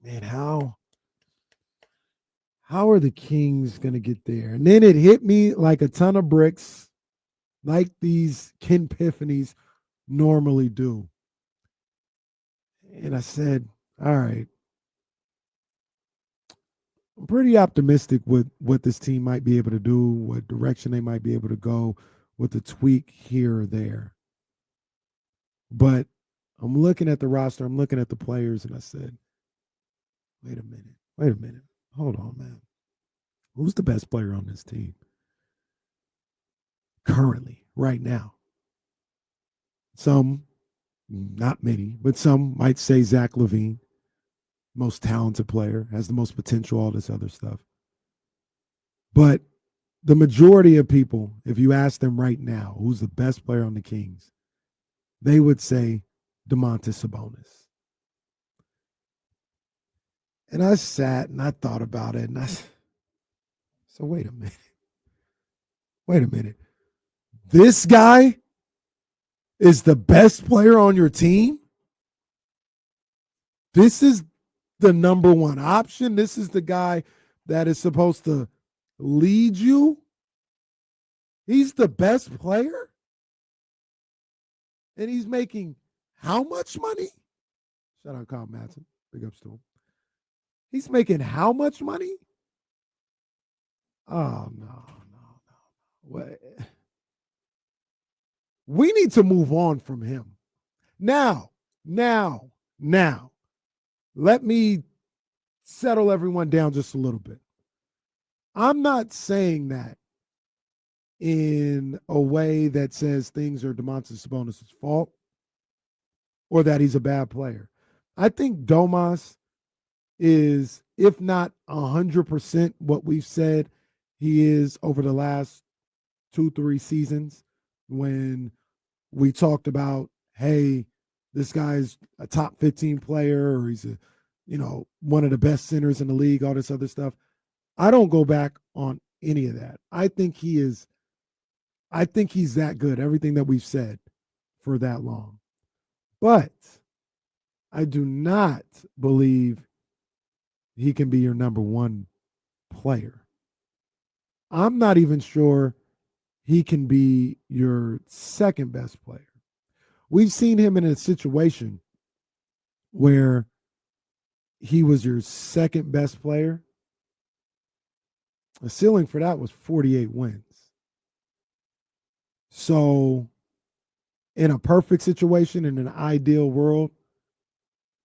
man, how are the Kings going to get there? And then it hit me like a ton of bricks, like these Ken Epiphanies normally do. And I said, all right, I'm pretty optimistic with what this team might be able to do, what direction they might be able to go with a tweak here or there. But I'm looking at the roster, I'm looking at the players, and I said, wait a minute, hold on, man. Who's the best player on this team currently, right now? Some, not many, but some might say Zach LaVine, most talented player, has the most potential, all this other stuff. But the majority of people, if you ask them right now, who's the best player on the Kings, they would say Domantas Sabonis. And I sat and I thought about it, and I said, so wait a minute. Wait a minute. This guy is the best player on your team? This is the number one option? This is the guy that is supposed to lead you? He's the best player? And he's making how much money? Shout out Kyle Madsen. Big ups to him. He's making how much money? Oh, no. What? We need to move on from him. Now, let me settle everyone down just a little bit. I'm not saying that in a way that says things are Domantas Sabonis' fault or that he's a bad player. I think Domas is, if not 100% what we've said he is over the last 2-3 seasons, when we talked about, hey, this guy's a top 15 player, or he's one of the best centers in the league, all this other stuff. I don't go back on any of that. I think he's that good, everything that we've said for that long. But I do not believe he can be your number one player. I'm not even sure he can be your second best player. We've seen him in a situation where he was your second best player. The ceiling for that was 48 wins. So in a perfect situation, in an ideal world,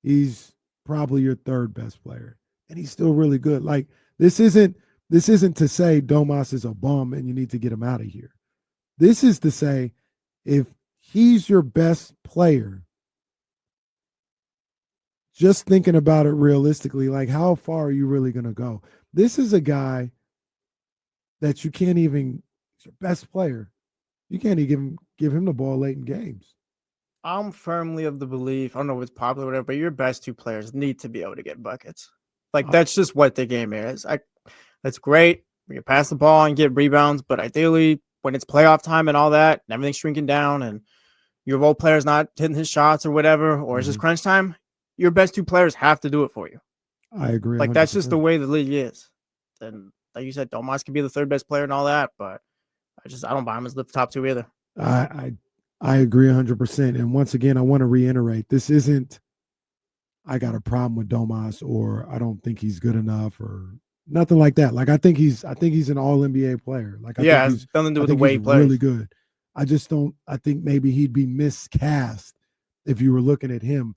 he's probably your third best player. And he's still really good. Like, this isn't to say Domas is a bum and you need to get him out of here. This is to say, if he's your best player, just thinking about it realistically, like, how far are you really going to go? This is a guy that you can't even, he's your best player. You can't even give him the ball late in games. I'm firmly of the belief, I don't know if it's popular or whatever, but your best two players need to be able to get buckets. Like, that's just what the game is. That's great. We can pass the ball and get rebounds, but ideally, when it's playoff time and all that, and everything's shrinking down, and your role player's not hitting his shots or whatever, or it's just crunch time, your best two players have to do it for you. I agree. Like, 100%. That's just the way the league is. And like you said, Domas can be the third best player and all that, but I don't buy him as the top two either. I agree 100%. And once again, I want to reiterate, this isn't I got a problem with Domas or I don't think he's good enough or nothing like that. Like, I think he's an all NBA player. Like, I think he's nothing to do with the way he plays. Really good. I think maybe he'd be miscast if you were looking at him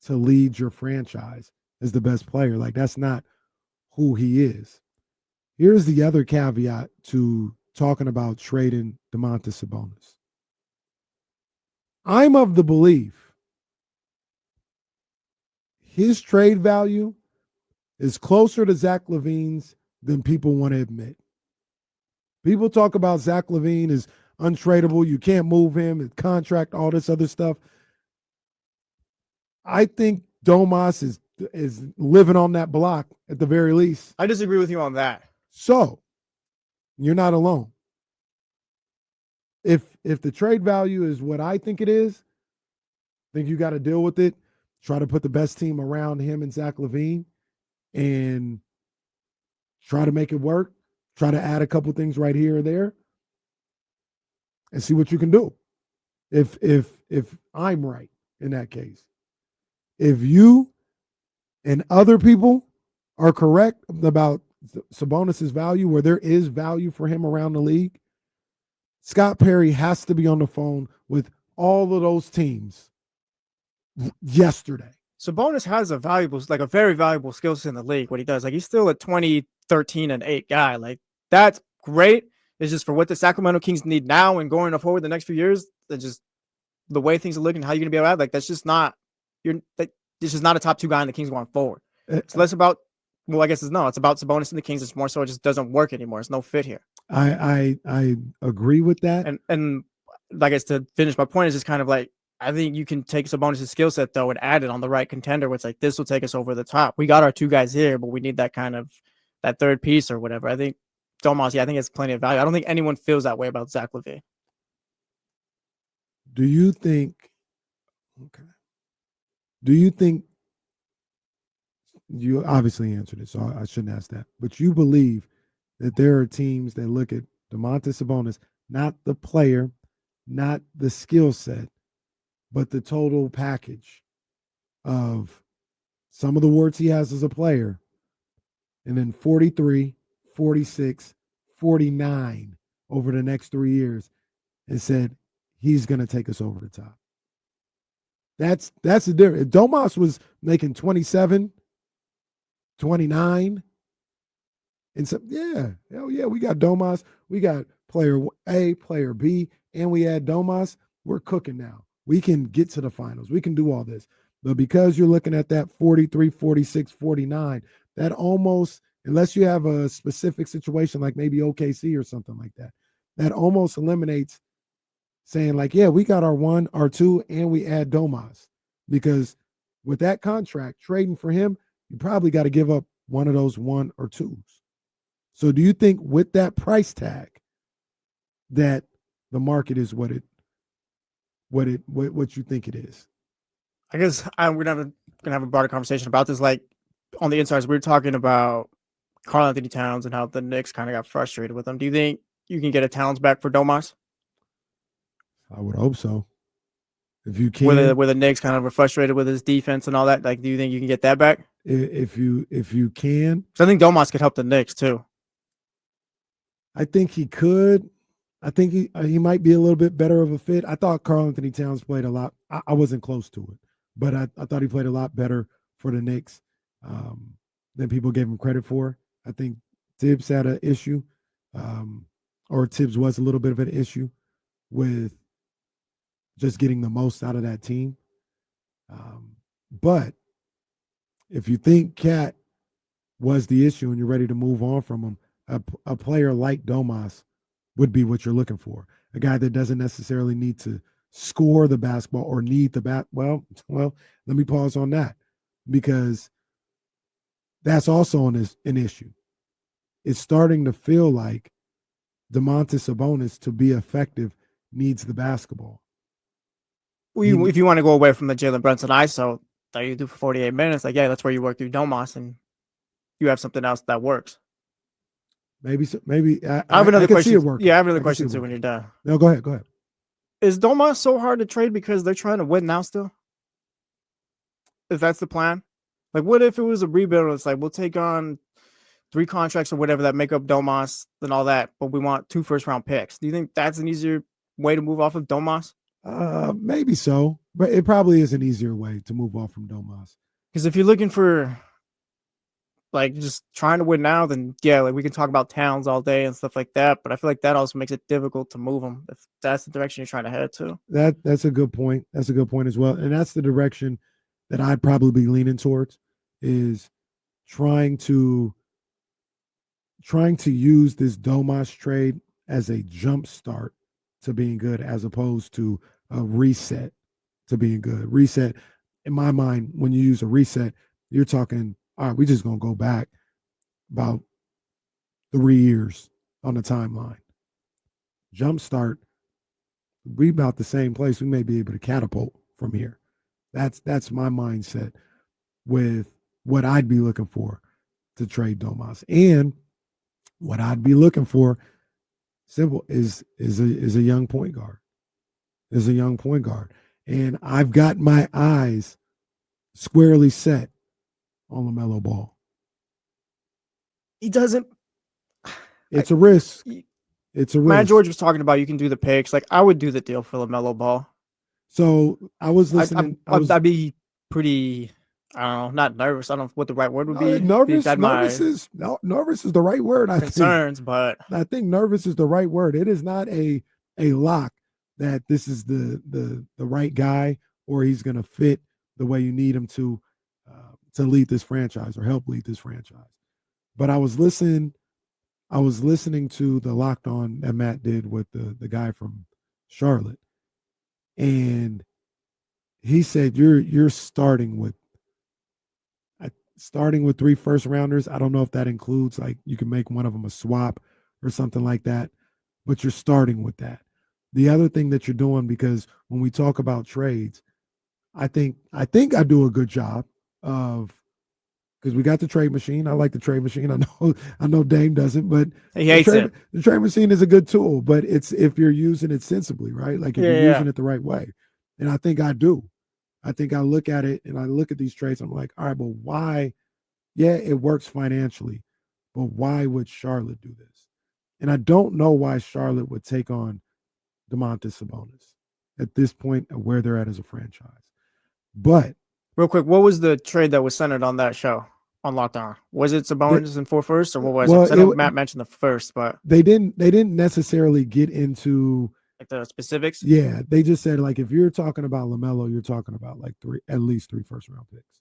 to lead your franchise as the best player. Like, that's not who he is. Here's the other caveat to talking about trading Domantas Sabonis. I'm of the belief his trade value is closer to Zach LaVine's than people want to admit. People talk about Zach LaVine is untradeable. You can't move him, his contract, all this other stuff. I think Domas is living on that block at the very least. I disagree with you on that. So you're not alone. If the trade value is what I think it is, I think you got to deal with it. Try to put the best team around him and Zach LaVine. and try to make it work. Try to add a couple things right here or there, and see what you can do. If I'm right in that case, if you and other people are correct about Sabonis's value, where there is value for him around the league, Scott Perry has to be on the phone with all of those teams yesterday. Sabonis has a very valuable skill set in the league. What he does, like he's still a 2013 and 8 guy. Like that's great. It's just for what the Sacramento Kings need now and going forward the next few years. That just the way things are looking, how you're gonna be able to add, like that's just not this is not a top 2 guy in the Kings going forward. It's less about I guess it's about Sabonis and the Kings. It's more so it just doesn't work anymore. It's no fit here. I agree with that. And I guess to finish my point is just kind of like I think you can take Sabonis' skill set though and add it on the right contender where it's like this will take us over the top. We got our 2 guys here, but we need that kind of that third piece or whatever. I think Domas, I think it's plenty of value. I don't think anyone feels that way about Zach LaVine. Do you think you obviously answered it, so I shouldn't ask that, but you believe that there are teams that look at Domantas Sabonis, not the player, not the skill set, but the total package of some of the words he has as a player, and then 43, 46, 49 over the next 3 years, and said he's going to take us over the top. That's the difference. If Domas was making 27, 29, and so hell yeah, we got Domas, we got player A, player B, and we add Domas. We're cooking now. We can get to the finals. We can do all this. But because you're looking at that 43, 46, 49, that almost, unless you have a specific situation like maybe OKC or something like that, that almost eliminates saying like, yeah, we got our 1, our 2, and we add Domas. Because with that contract, trading for him, you probably got to give up one of those 1 or 2s. So do you think with that price tag that the market is what you think it is? I guess we're gonna have a broader conversation about this. Like on the insides, we were talking about Karl Anthony Towns and how the Knicks kind of got frustrated with him. Do you think you can get a Towns back for Domas? I would hope so. If you can, where the Knicks kind of were frustrated with his defense and all that, like, do you think you can get that back? If you can, because I think Domas could help the Knicks too. I think he could. I think he might be a little bit better of a fit. I thought Karl Anthony Towns played a lot. I wasn't close to it, but I thought he played a lot better for the Knicks than people gave him credit for. I think Tibbs had an issue, or Tibbs was a little bit of an issue with just getting the most out of that team. But if you think Cat was the issue and you're ready to move on from him, a player like Domas would be what you're looking for. A guy that doesn't necessarily need to score the basketball or need the bat. Well, let me pause on that, because that's also an issue. It's starting to feel like Domantas Sabonis, to be effective, needs the basketball. Well, if you want to go away from the Jalen Brunson ISO that you do for 48 minutes, like, yeah, that's where you work through Domas and you have something else that works. Maybe I have another question. Yeah, I have another question too when you're done. No, go ahead. Is Domas so hard to trade because they're trying to win now still? If that's the plan? Like, what if it was a rebuild and it's like, we'll take on 3 contracts or whatever that make up Domas and all that, but we want 2 first-round picks. Do you think that's an easier way to move off of Domas? Maybe so, but it probably is an easier way to move off from Domas. Because if you're looking for like just trying to win now, then yeah, like we can talk about Towns all day and stuff like that. But I feel like that also makes it difficult to move them if that's the direction you're trying to head to. That's a good point. That's a good point as well. And that's the direction that I'd probably be leaning towards, is trying to use this Domas trade as a jump start to being good, as opposed to a reset to being good. Reset, in my mind, when you use a reset, you're talking, all right, we're just going to go back about 3 years on the timeline. Jumpstart, we about the same place. We may be able to catapult from here. That's my mindset with what I'd be looking for. to trade Domas. And what I'd be looking for, simple, is a young point guard. Is a young point guard. And I've got my eyes squarely set on LaMelo Ball. He doesn't. It's a risk. It's a risk. Matt George was talking about you can do the picks. Like, I would do the deal for LaMelo Ball. So I was listening. I'd be pretty, I don't know, not nervous. I don't know what the right word would be. Nervous. Nervous is the right word. I concerns, think. But I think nervous is the right word. It is not a lock that this is the right guy or he's going to fit the way you need him to lead this franchise or help lead this franchise. But I was listening to the Locked On that Matt did with the guy from Charlotte, and he said you're starting with 3 first rounders. I don't know if that includes, like, you can make one of them a swap or something like that, but you're starting with that. The other thing that you're doing, because when we talk about trades, I think I do a good job of, because we got the trade machine. I like the trade machine. I know Dame doesn't, but he hates it. The trade machine is a good tool, but it's if you're using it sensibly, right? Like if you're using it the right way. And I think I do. I think I look at it and I look at these trades. I'm like, all right, but why? Yeah, it works financially, but why would Charlotte do this? And I don't know why Charlotte would take on Domantas Sabonis at this point of where they're at as a franchise. But real quick, what was the trade that was centered on that show on Lockdown? Was it Sabonis and 4 first, or what was it? I know Matt mentioned the first, but they didn't necessarily get into like the specifics. Yeah, they just said, like, if you're talking about LaMelo, you're talking about like at least 3 first round picks.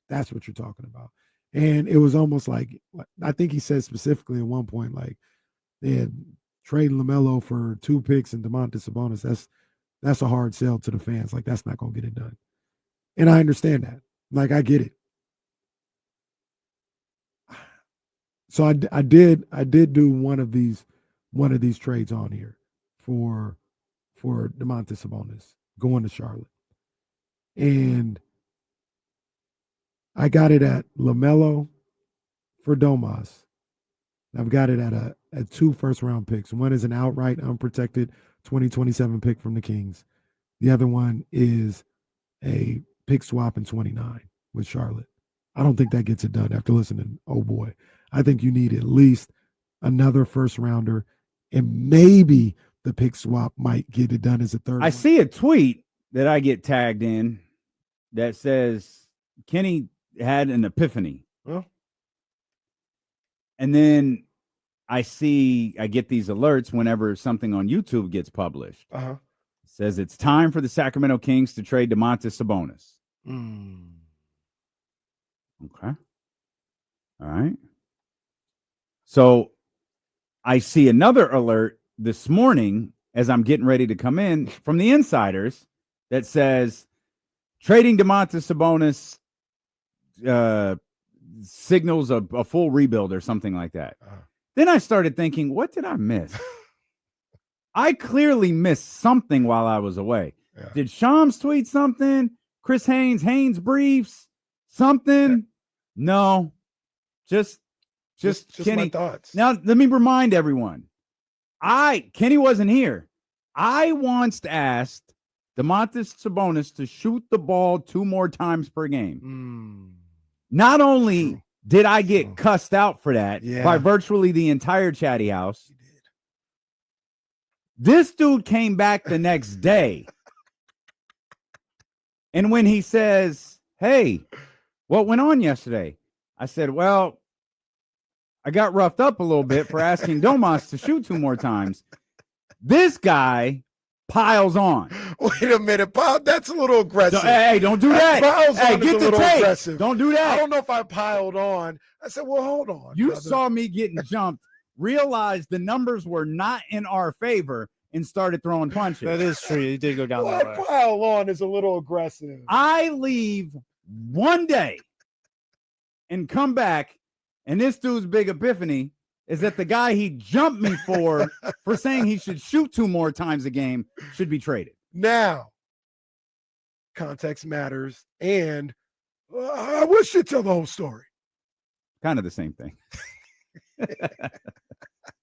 That's what you're talking about. And it was almost like, I think he said specifically at one point, like, they had traded LaMelo for 2 picks and Domantas Sabonis. That's a hard sell to the fans. Like, that's not going to get it done. And I understand that. Like, I get it. So I did do one of these trades on here for Domantas Sabonis going to Charlotte. And I got it at LaMelo for Domas. I've got it at 2 first round picks. One is an outright unprotected 2027 pick from the Kings. The other one is a pick swap in 29 with Charlotte. I don't think that gets it done after listening. Oh boy. I think you need at least another first rounder, and maybe the pick swap might get it done as a third. I see a tweet that I get tagged in that says Kenny had an epiphany. Huh? And then I get these alerts whenever something on YouTube gets published. Uh-huh. It says it's time for the Sacramento Kings to trade Domantas Sabonis. Okay. All right. So I see another alert this morning as I'm getting ready to come in from the insiders that says trading Domantas Sabonis signals a full rebuild or something like that. Then I started thinking, what did I miss? I clearly missed something while I was away. Yeah. Did Shams tweet something? Chris Haynes briefs, something? Yeah. No, just Kenny. My thoughts. Now, let me remind everyone. Kenny wasn't here. I once asked Domantas Sabonis to shoot the ball 2 more times per game. Not only did I get cussed out for that by virtually the entire chatty house, this dude came back the next day. And when he says, hey, what went on yesterday? I said, well, I got roughed up a little bit for asking Domas to shoot 2 more times. This guy piles on. Wait a minute, Bob. That's a little aggressive. Hey, don't do that. Piles hey, on get is a the tape. aggressive. Don't do that. I don't know if I piled on. I said, well, hold on. You saw me getting jumped, realized the numbers were not in our favor, and started throwing punches. That is true. You did go down that way. Pile on is a little aggressive. I leave one day and come back, and this dude's big epiphany is that the guy he jumped me for saying he should shoot 2 more times a game should be traded. Now, context matters, and I wish you tell the whole story. Kind of the same thing.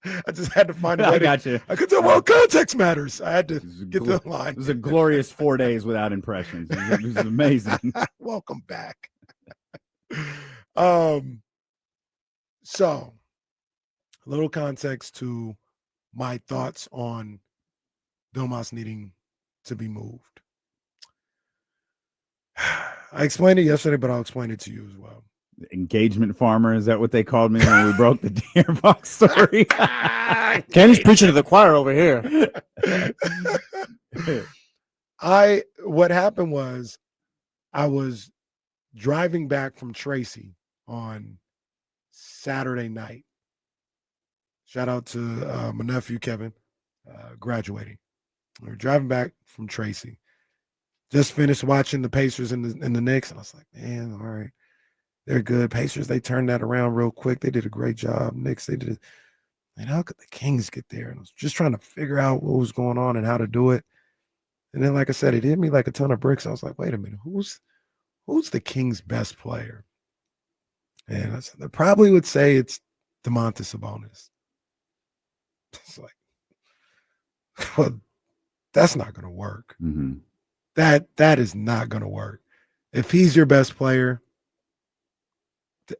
I just had to find a way I got you. I could tell, well, context matters. I had to This is get the line. It was a glorious 4 days without impressions. It was amazing. Welcome back. So a little context to my thoughts on Domas needing to be moved. I explained it yesterday, but I'll explain it to you as well. Engagement farmer, is that what they called me when we broke the Deer Box story? Kenny's preaching to the choir over here. What happened was I was driving back from Tracy on Saturday night. Shout out to my nephew Kevin, graduating. We were driving back from Tracy. Just finished watching the Pacers and the Knicks, and I was like, man, all right, they're good. Pacers, they turned that around real quick. They did a great job. Knicks, they did it. And how could the Kings get there? And I was just trying to figure out what was going on and how to do it. And then, like I said, it hit me like a ton of bricks. I was like, wait a minute, who's the Kings' best player? And I probably would say it's Domantas Sabonis. It's like, well, that's not going to work. Mm-hmm. That is not going to work. If he's your best player,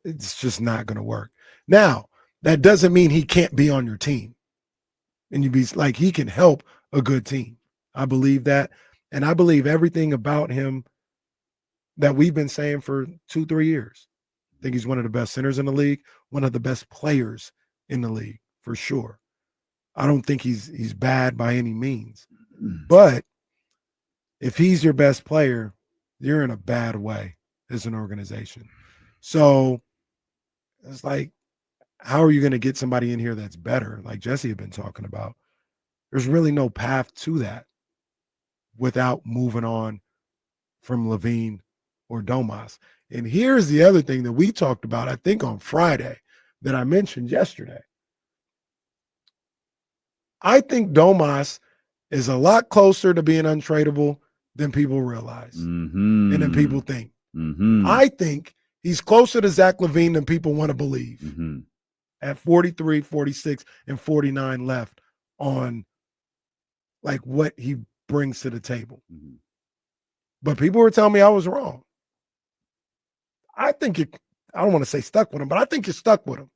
it's just not going to work. Now, that doesn't mean he can't be on your team. And you'd be like, he can help a good team. I believe that. And I believe everything about him that we've been saying for 2-3 years. I think he's one of the best centers in the league, one of the best players in the league, for sure. I don't think he's bad by any means. But if he's your best player, you're in a bad way as an organization. So it's like, how are you going to get somebody in here that's better, like Jesse had been talking about? There's really no path to that without moving on from Levine or Domas. And here's the other thing that we talked about, I think on Friday, that I mentioned yesterday. I think Domas is a lot closer to being untradeable than people realize and than people think. I think he's closer to Zach LaVine than people want to believe. At 43, 46, and 49 left on like what he brings to the table. But people were telling me I was wrong. I think I don't want to say stuck with him, but I think you're stuck with him.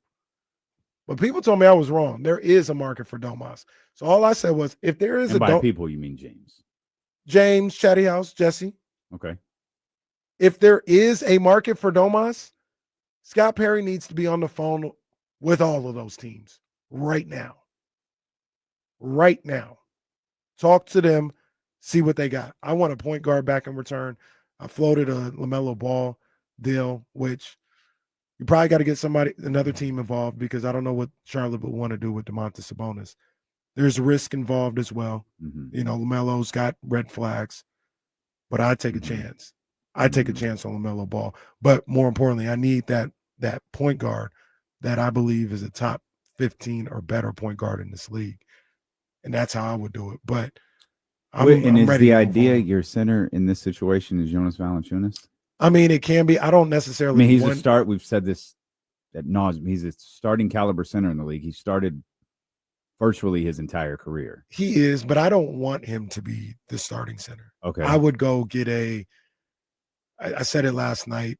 But people told me I was wrong. There is a market for Domas. So all I said was, if there is by people, you mean James, Chatty House, Jesse. Okay. If there is a market for Domas, Scott Perry needs to be on the phone with all of those teams right now. Right now. Talk to them, see what they got. I want a point guard back in return. I floated a LaMelo Ball deal, which you probably got to get another team involved, because I don't know what Charlotte would want to do with Domantas Sabonis. There's risk involved as well. You know, LaMelo's got red flags, but I'd take a chance. I'd take a chance on LaMelo Ball. But more importantly, I need that point guard that I believe is a top 15 or better point guard in this league. And that's how I would do it. But I'm is ready the to move idea on. your center in this situation is Jonas Valanciunas? I mean, it can be. I don't necessarily. I mean, he's a start. We've said this ad nauseum. He's a starting caliber center in the league. He started virtually his entire career. He is, but I don't want him to be the starting center. Okay. I would go get I said it last night.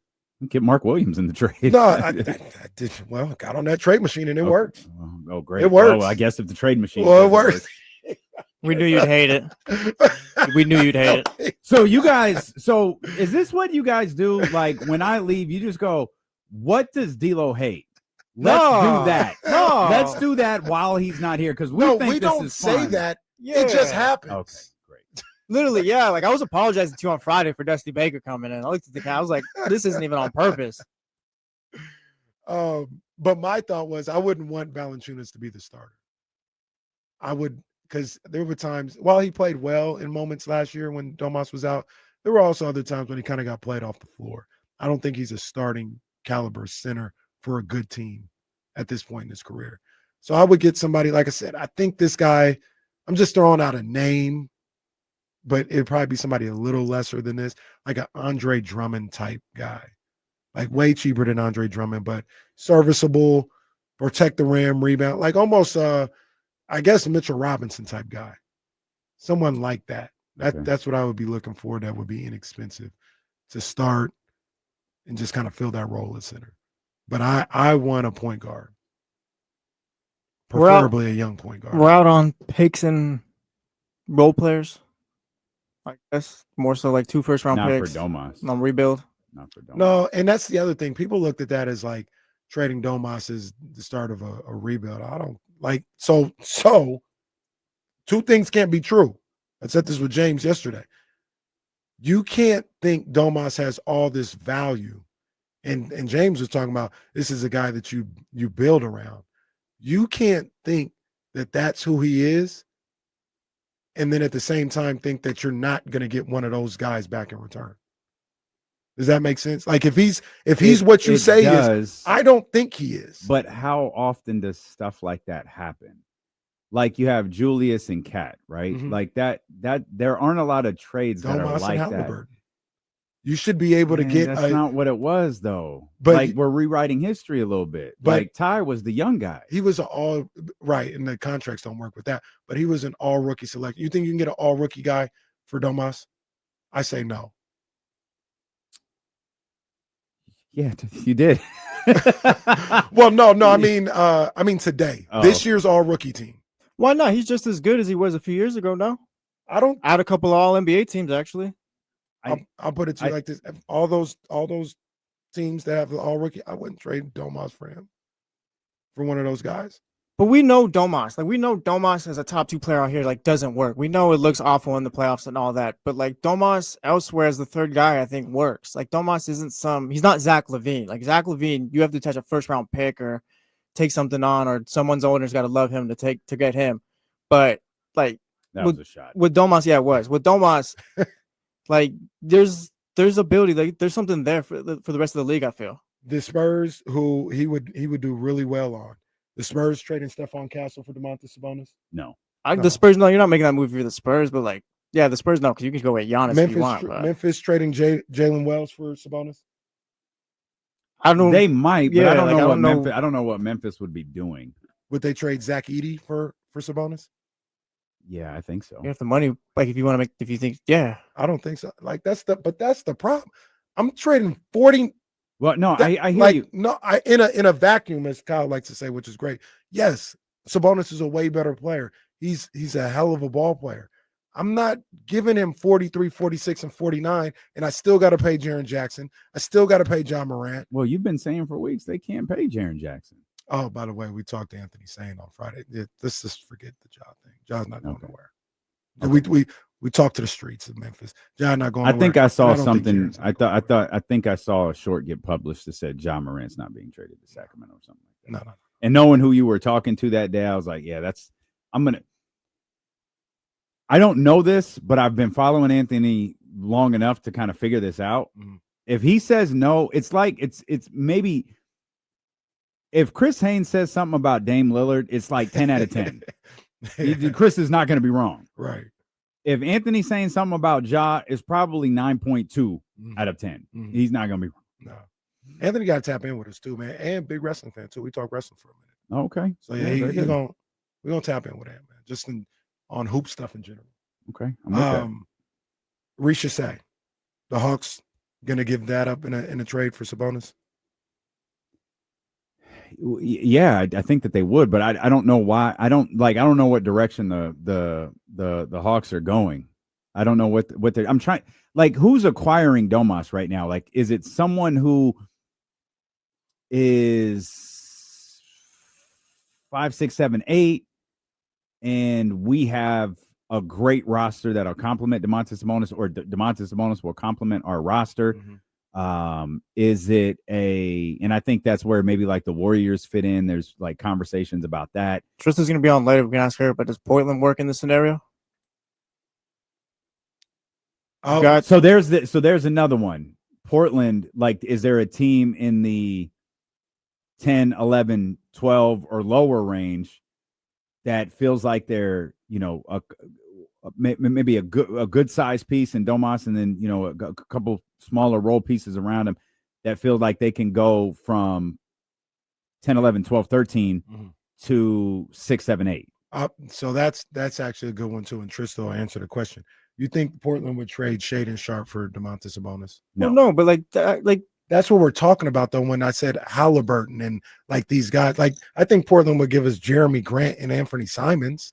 Get Mark Williams in the trade. No, I did. Well, got on that trade machine and it worked. Oh, great. It works. Oh, I guess if the trade machine. Well, it works. We knew you'd hate it. We knew you'd hate it. So you guys, is this what you guys do? Like when I leave, you just go, what does D'Lo hate? Let's do that. No. Let's do that while he's not here, because we think we this don't is say fun. that. Yeah. It just happens. Okay, great. Literally, yeah. Like I was apologizing to you on Friday for Dusty Baker coming in. I looked at the guy. I was like, this isn't even on purpose. But my thought was I wouldn't want Valanciunas to be the starter. I would, because there were times, while he played well in moments last year when Domas was out, there were also other times when he kind of got played off the floor. I don't think he's a starting caliber center for a good team at this point in his career. So I would get somebody, like I said, I think this guy, I'm just throwing out a name, but it'd probably be somebody a little lesser than this, like an Andre Drummond type guy. like way cheaper than Andre Drummond, but serviceable, protect the rim, rebound, like almost I guess Mitchell Robinson type guy. Someone like that. That's what I would be looking for. That would be inexpensive to start and just kind of fill that role at center. But I want a point guard. Preferably a young point guard. We're out on picks and role players. I guess more so like 2 first-round picks. Not for Domas. On rebuild. Not for Domas. No, and that's the other thing. People looked at that as like trading Domas as the start of a rebuild. I don't like so 2 things can't be true. I said this with James yesterday. You can't think Domas has all this value. And James was talking about this is a guy that you build around. You can't think that that's who he is, and then at the same time think that you're not going to get one of those guys back in return. Does that make sense? Like if he's what you say is, I don't think he is. But how often does stuff like that happen? Like you have Julius and Cat, right? Mm-hmm. Like that there aren't a lot of trades that are like that. You should be able to get. That's not what it was, though. But like we're rewriting history a little bit. Like Ty was the young guy. He was an all right, and the contracts don't work with that. But he was an all rookie select. You think you can get an all rookie guy for Domas? I say no. Yeah, you did. Well, no. I mean today. This year's all rookie team. Why not? He's just as good as he was a few years ago. No, I don't. Add a couple of all NBA teams actually. I'll put it to you like this: all those teams that have the all rookie, I wouldn't trade Domas for him, for one of those guys. But we know Domas. Like we know Domas as a top 2 player out here. Like doesn't work. We know it looks awful in the playoffs and all that. But like Domas elsewhere as the 3rd guy, I think works. Like Domas isn't he's not Zach LaVine. Like Zach LaVine, you have to touch a 1st-round pick or take something on, or someone's owner's got to love him to get him. But like that was a shot with Domas. Yeah, it was with Domas. Like there's ability, like there's something there for the rest of the league. I feel the Spurs, who he would do really well on. The Spurs trading Stephon Castle for Domantas Sabonis. No, the Spurs. No, you're not making that move for the Spurs, but like yeah, the Spurs no, because you can go at Giannis if you want. Memphis trading Jalen Wells for Sabonis. I don't know. They might, but I don't know. I don't know what Memphis would be doing. Would they trade Zach Edey for Sabonis? Yeah, I think so. You have the money, like if you think, yeah. I don't think so. Like that's the problem. I'm trading 40. Well, no, I hear you. No, in a vacuum, as Kyle likes to say, which is great. Yes, Sabonis is a way better player. He's a hell of a ball player. I'm not giving him 43, 46, and 49, and I still got to pay Jaren Jackson. I still got to pay John Morant. Well, you've been saying for weeks they can't pay Jaren Jackson. Oh, by the way, we talked to Anthony Sane on Friday. Let's just forget the Ja thing. Ja's not going nowhere. Okay. We talked to the streets of Memphis. Ja not going nowhere. I think I saw something. I think I saw a short get published that said Ja Morant's not being traded to Sacramento or something like that. No. And knowing who you were talking to that day, I was like, yeah, I don't know this, but I've been following Anthony long enough to kind of figure this out. Mm-hmm. If he says no, it's like it's maybe. If Chris Haynes says something about Dame Lillard, it's like 10 out of 10. Chris is not going to be wrong. Right. If Anthony's saying something about Ja, it's probably 9.2 out of 10. Mm-hmm. He's not going to be wrong. No. Anthony got to tap in with us too, man. And big wrestling fan too. We talk wrestling for a minute. Okay. So yeah, we're going to tap in with him, man. Just on hoop stuff in general. Okay. I'm with that. Risha say, the Hawks going to give that up in a trade for Sabonis? Yeah, I think that they would, but I don't know why. I don't know what direction the Hawks are going. I don't know what they're. I'm trying. Like, who's acquiring Domas right now? Like, is it someone who is 5, 6, 7, 8, and we have a great roster that'll complement Domantas Sabonis, or Domantas Sabonis will complement our roster? Mm-hmm. Is it and I think that's where maybe like the Warriors fit in. There's like conversations about that. Tristan's going to be on later. We can ask her, but does Portland work in this scenario? Oh, so there's another one. Portland, like, is there a team in the 10, 11, 12 or lower range that feels like they're, maybe a good size piece in Domas, and then a couple smaller role pieces around him that feel like they can go from 10, 11, 12, 13 to 6, 7, 8. So that's actually a good one too. And Tristan will answer the question. You think Portland would trade Shaedon Sharpe for Domantas Sabonis? No. Well, no, but like that's what we're talking about though. When I said Halliburton and like these guys, like I think Portland would give us Jeremy Grant and Anthony Simons.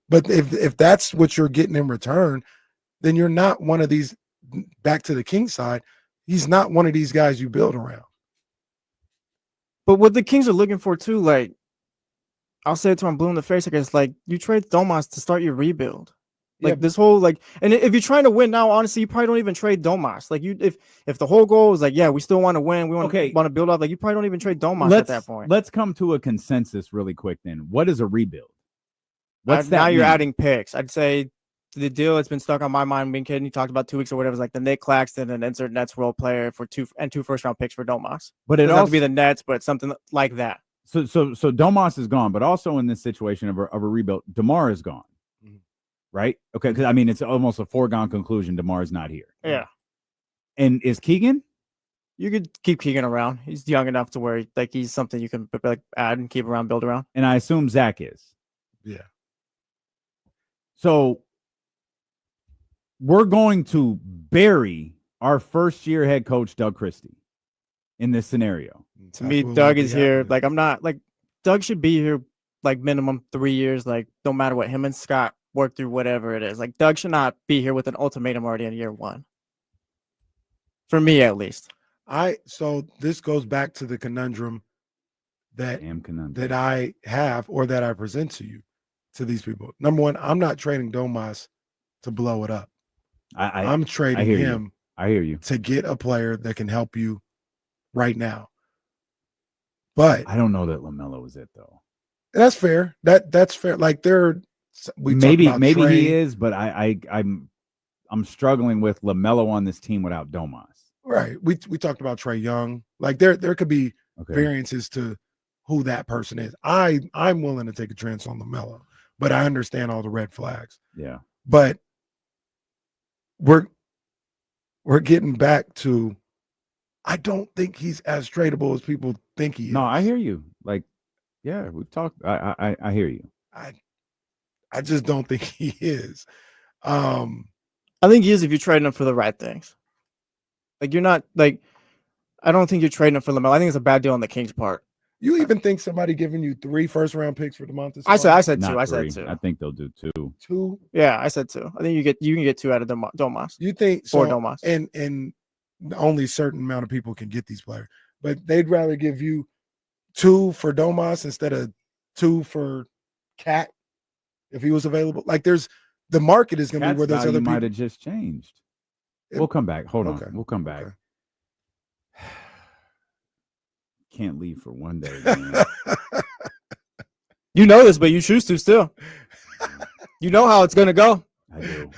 But if that's what you're getting in return, then you're not one of these. Back to the King side, he's not one of these guys you build around. But what the Kings are looking for too, like I'll say it to him blue in the face, I guess, like you trade Domas to start your rebuild. Like this whole and if you're trying to win now, honestly, you probably don't even trade Domas. Like if the whole goal is like, yeah, we still want to win, we want to build up, like you probably don't even trade Domas at that point. Let's come to a consensus really quick then. What is a rebuild? What's that? Now you're mean? adding picks. I'd say the deal that's been stuck on my mind, me and Kid, you talked about 2 weeks or whatever, is like the Nick Claxton and insert Nets role player for 2 first-round picks for Domas. But it doesn't have also to be the Nets, but something like that. So Domas is gone, but also in this situation of a rebuild, DeMar is gone, right? Okay, because I mean it's almost a foregone conclusion. DeMar is not here. Yeah. And is Keegan? You could keep Keegan around. He's young enough to where like he's something you can like add and keep around, build around. And I assume Zach is. Yeah. So we're going to bury our first-year head coach Doug Christie in this scenario. To me, Doug is here. Like I'm not like Doug should be here like minimum 3 years. Like no matter what, him and Scott work through whatever it is. Like Doug should not be here with an ultimatum already in year 1. For me, at least. So this goes back to the conundrum that I have or that I present to you, to these people. Number one, I'm not trading Domas to blow it up. I'm trading him. I hear you. To get a player that can help you right now. But I don't know that LaMelo is it though. That's fair. That's fair. Like maybe he is, but I'm struggling with LaMelo on this team without Domas. Right. We talked about Trae Young. Like there could be variances to who that person is. I'm willing to take a chance on LaMelo, but I understand all the red flags. Yeah. But we're getting back to, I don't think he's as tradable as people think he is. No, I hear you. Like, yeah, we've talked. I hear you. I just don't think he is. I think he is if you're trading him for the right things. Like you're not like, I don't think you're trading him for LaMelo. I think it's a bad deal on the Kings' part. You even think somebody giving you 3 first-round picks for Domantas? I said 2. I said 2. I think they'll do 2. 2? Yeah, I said 2. I think you can get 2 out of Domas. You think for Domas? And only a certain amount of people can get these players, but they'd rather give you 2 for Domas instead of 2 for Cat if he was available. Like the market is going to be where there's other people. Might have just changed. We'll come back. Hold on. We'll come back. Okay. Can't leave for one day. Man. You know this, but you choose to still. You know how it's going to go. I do.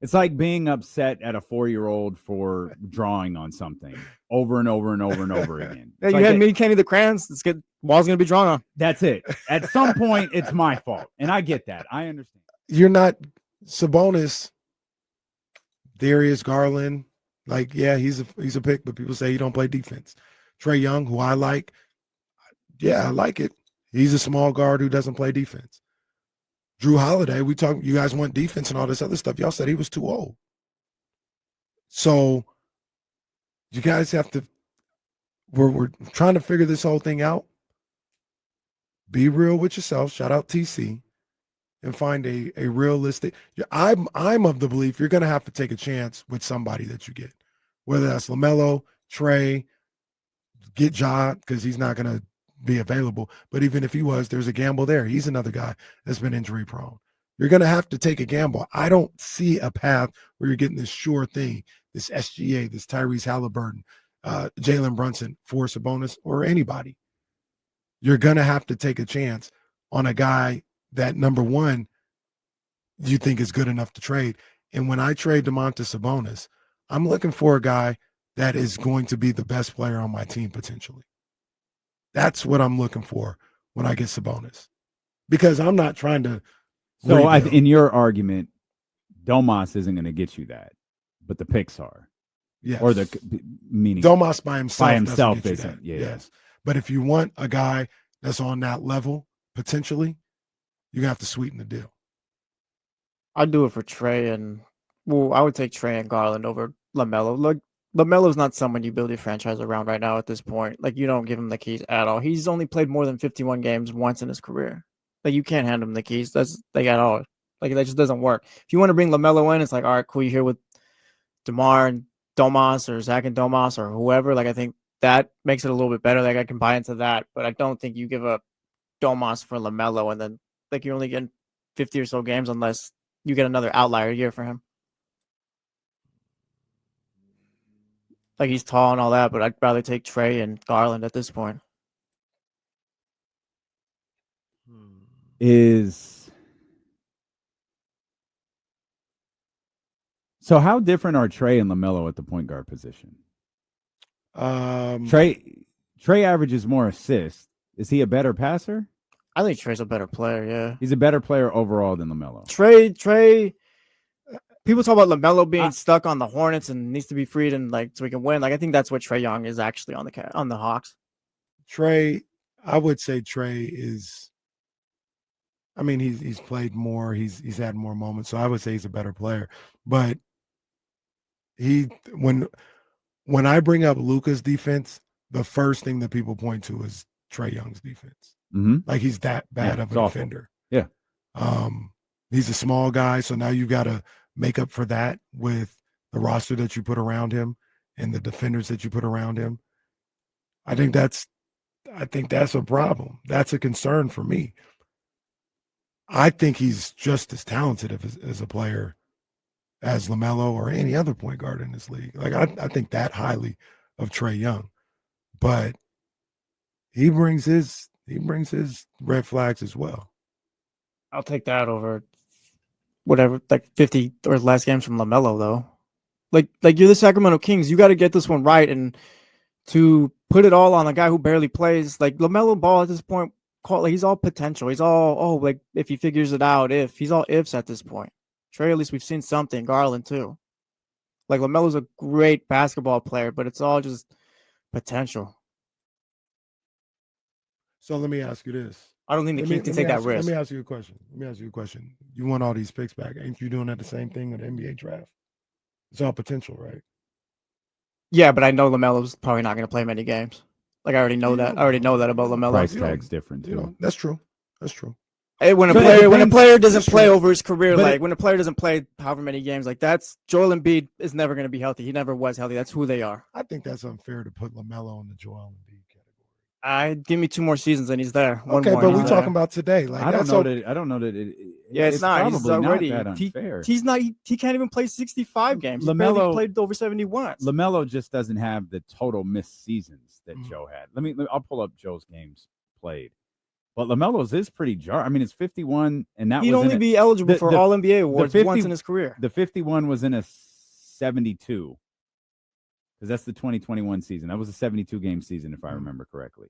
It's like being upset at a 4-year-old for drawing on something over and over and over and over again. Yeah, you had me, Kenny, the crayons. Wall's going to be drawn on. That's it. At some point, it's my fault. And I get that. I understand. You're not Sabonis, Darius Garland. Like, yeah, he's a pick, but people say he don't play defense. Trae Young, who I like. Yeah, I like it. He's a small guard who doesn't play defense. Drew Holiday, you guys want defense and all this other stuff. Y'all said he was too old. So you guys have to, we're trying to figure this whole thing out. Be real with yourself. Shout out TC. And find a realistic. I'm of the belief you're going to have to take a chance with somebody that you get, whether that's LaMelo, Trae, get Ja, because he's not going to be available. But even if he was, there's a gamble there. He's another guy that's been injury prone. You're going to have to take a gamble. I don't see a path where you're getting this sure thing, this SGA, this Tyrese Halliburton, Jalen Brunson for Sabonis or anybody. You're going to have to take a chance on a guy that, number one, you think is good enough to trade. And when I trade Domantas Sabonis, I'm looking for a guy that is going to be the best player on my team potentially. That's what I'm looking for when I get Sabonis, because I'm not trying to. So in your argument, Domas isn't going to get you that, but the picks are. Yes. Or the meaning Domas by himself. himself doesn't get you isn't. that. Yeah. Yes. But if you want a guy that's on that level, potentially, you have to sweeten the deal. I'd do it for Trey I would take Trey and Garland over LaMelo. Look, LaMelo's not someone you build your franchise around right now at this point. Like, you don't give him the keys at all. He's only played more than 51 games once in his career. Like, you can't hand him the keys. That's like at all. Like, that just doesn't work. If you want to bring LaMelo in, it's like, all right, cool. You're here with DeMar and Domas or Zach and Domas or whoever. Like, I think that makes it a little bit better. Like, I can buy into that, but I don't think you give up Domas for LaMelo and then like you're only getting 50 or so games unless you get another outlier year for him. Like, he's tall and all that, but I'd rather take Trey and Garland at this point. So how different are Trey and LaMelo at the point guard position? Trey averages more assists. Is he a better passer? I think Trey's a better player, yeah. He's a better player overall than LaMelo. Trey, people talk about LaMelo being stuck on the Hornets and needs to be freed and like so we can win. Like, I think that's what Trae Young is actually on the Hawks. Trey, I would say Trey is. I mean, he's played more. He's had more moments, so I would say he's a better player. But when I bring up Luka's defense, the first thing that people point to is Trae Young's defense. Mm-hmm. Like, he's that bad of a defender. Yeah. He's a small guy, so now you've got to make up for that with the roster that you put around him and the defenders that you put around him. I think that's a problem. That's a concern for me. I think he's just as talented as a player as LaMelo or any other point guard in this league. Like, I think that highly of Trae Young, but he brings his red flags as well. I'll take that over whatever, like 50 or less games from LaMelo though. Like you're the Sacramento Kings. You got to get this one right, and to put it all on a guy who barely plays, like LaMelo Ball at this point, like he's all potential. He's all like if he figures it out, he's all ifs at this point. Trey, at least we've seen something. Garland too. Like, LaMelo's a great basketball player, but it's all just potential. So let me ask you this. I don't think the Kings can take that risk. Let me ask you a question. You want all these picks back. Ain't you doing that the same thing with the NBA draft? It's all potential, right? Yeah, but I know LaMelo's probably not going to play many games. Like, I already know that. I already know that about LaMelo. Price tag's different too. That's true. Hey, when a player doesn't play over his career, like when a player doesn't play however many games, like that's Joel Embiid is never going to be healthy. He never was healthy. That's who they are. I think that's unfair to put LaMelo in the Joel Embiid category. Give me 2 more seasons and he's there. Okay, but we're talking about today. Like, I don't know that. Yeah, it's not. He's already not that unfair. He's not. He can't even play 65 games. LaMelo he played over 70 once. LaMelo just doesn't have the total missed seasons that Joe had. I'll pull up Joe's games played. But LaMelo's is pretty I mean, it's 51, and that he'd only be eligible for All NBA awards once in his career. The 51 was in a 72, because that's the 2021 season. That was a 72 game season, if I remember correctly.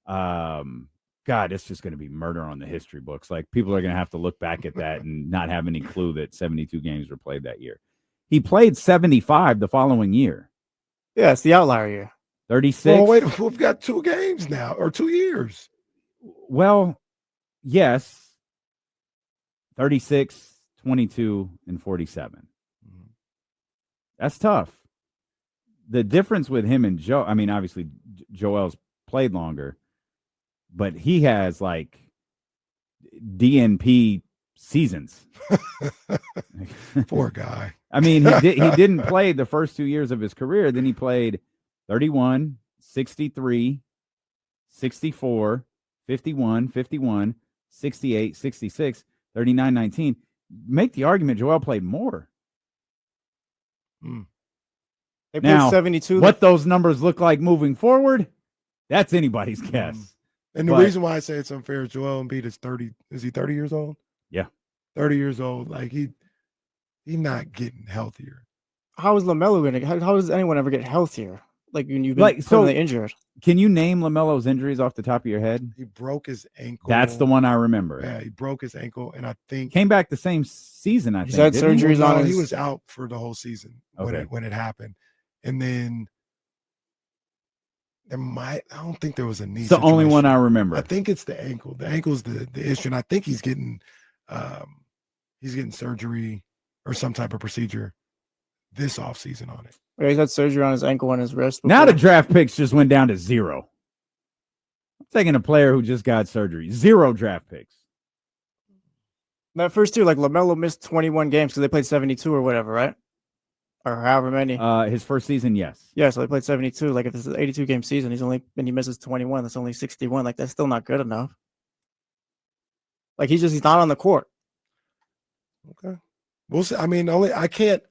God, it's just going to be murder on the history books. Like, people are going to have to look back at that and not have any clue that 72 games were played that year. He played 75 the following year. Yeah, it's the outlier year. 36. Well, wait, we've got 2 games now, or 2 years. Well, yes. 36, 22, and 47. That's tough. The difference with him and Joe, I mean, obviously, Joel's played longer, but he has like DNP seasons. Poor guy. I mean, he didn't play the first 2 years of his career. Then he played 31, 63, 64, 51, 51, 68, 66, 39, 19. Make the argument Joel played more. They played 72. What those numbers look like moving forward, that's anybody's guess. And the reason why I say it's unfair is Joel Embiid is 30. Is he 30 years old? Yeah. 30 years old. Like, he's not getting healthier. How is LaMelo going to? How does anyone ever get healthier? Like, when you've been permanently injured. Can you name LaMelo's injuries off the top of your head? He broke his ankle. That's the one I remember. Yeah, he broke his ankle, and I think came back the same season. I think had surgeries on. He was out for the whole season when it happened, And then I don't think there was a knee. It's the only one I situation. remember. I think it's the ankle. The ankle's the issue. And I think he's getting surgery or some type of procedure this offseason on it. Yeah, he's had surgery on his ankle and his wrist. Now the before. draft picks just went down to 0. I'm taking a player who just got surgery. 0 draft picks. That first two, like LaMelo missed 21 games because they played 72 or whatever, right? Or however many. His first season, yes. Yeah, so they played 72. Like if it's an 82 game season, he misses 21. That's only 61. Like that's still not good enough. Like he's not on the court. Okay. We'll see. I mean, I can't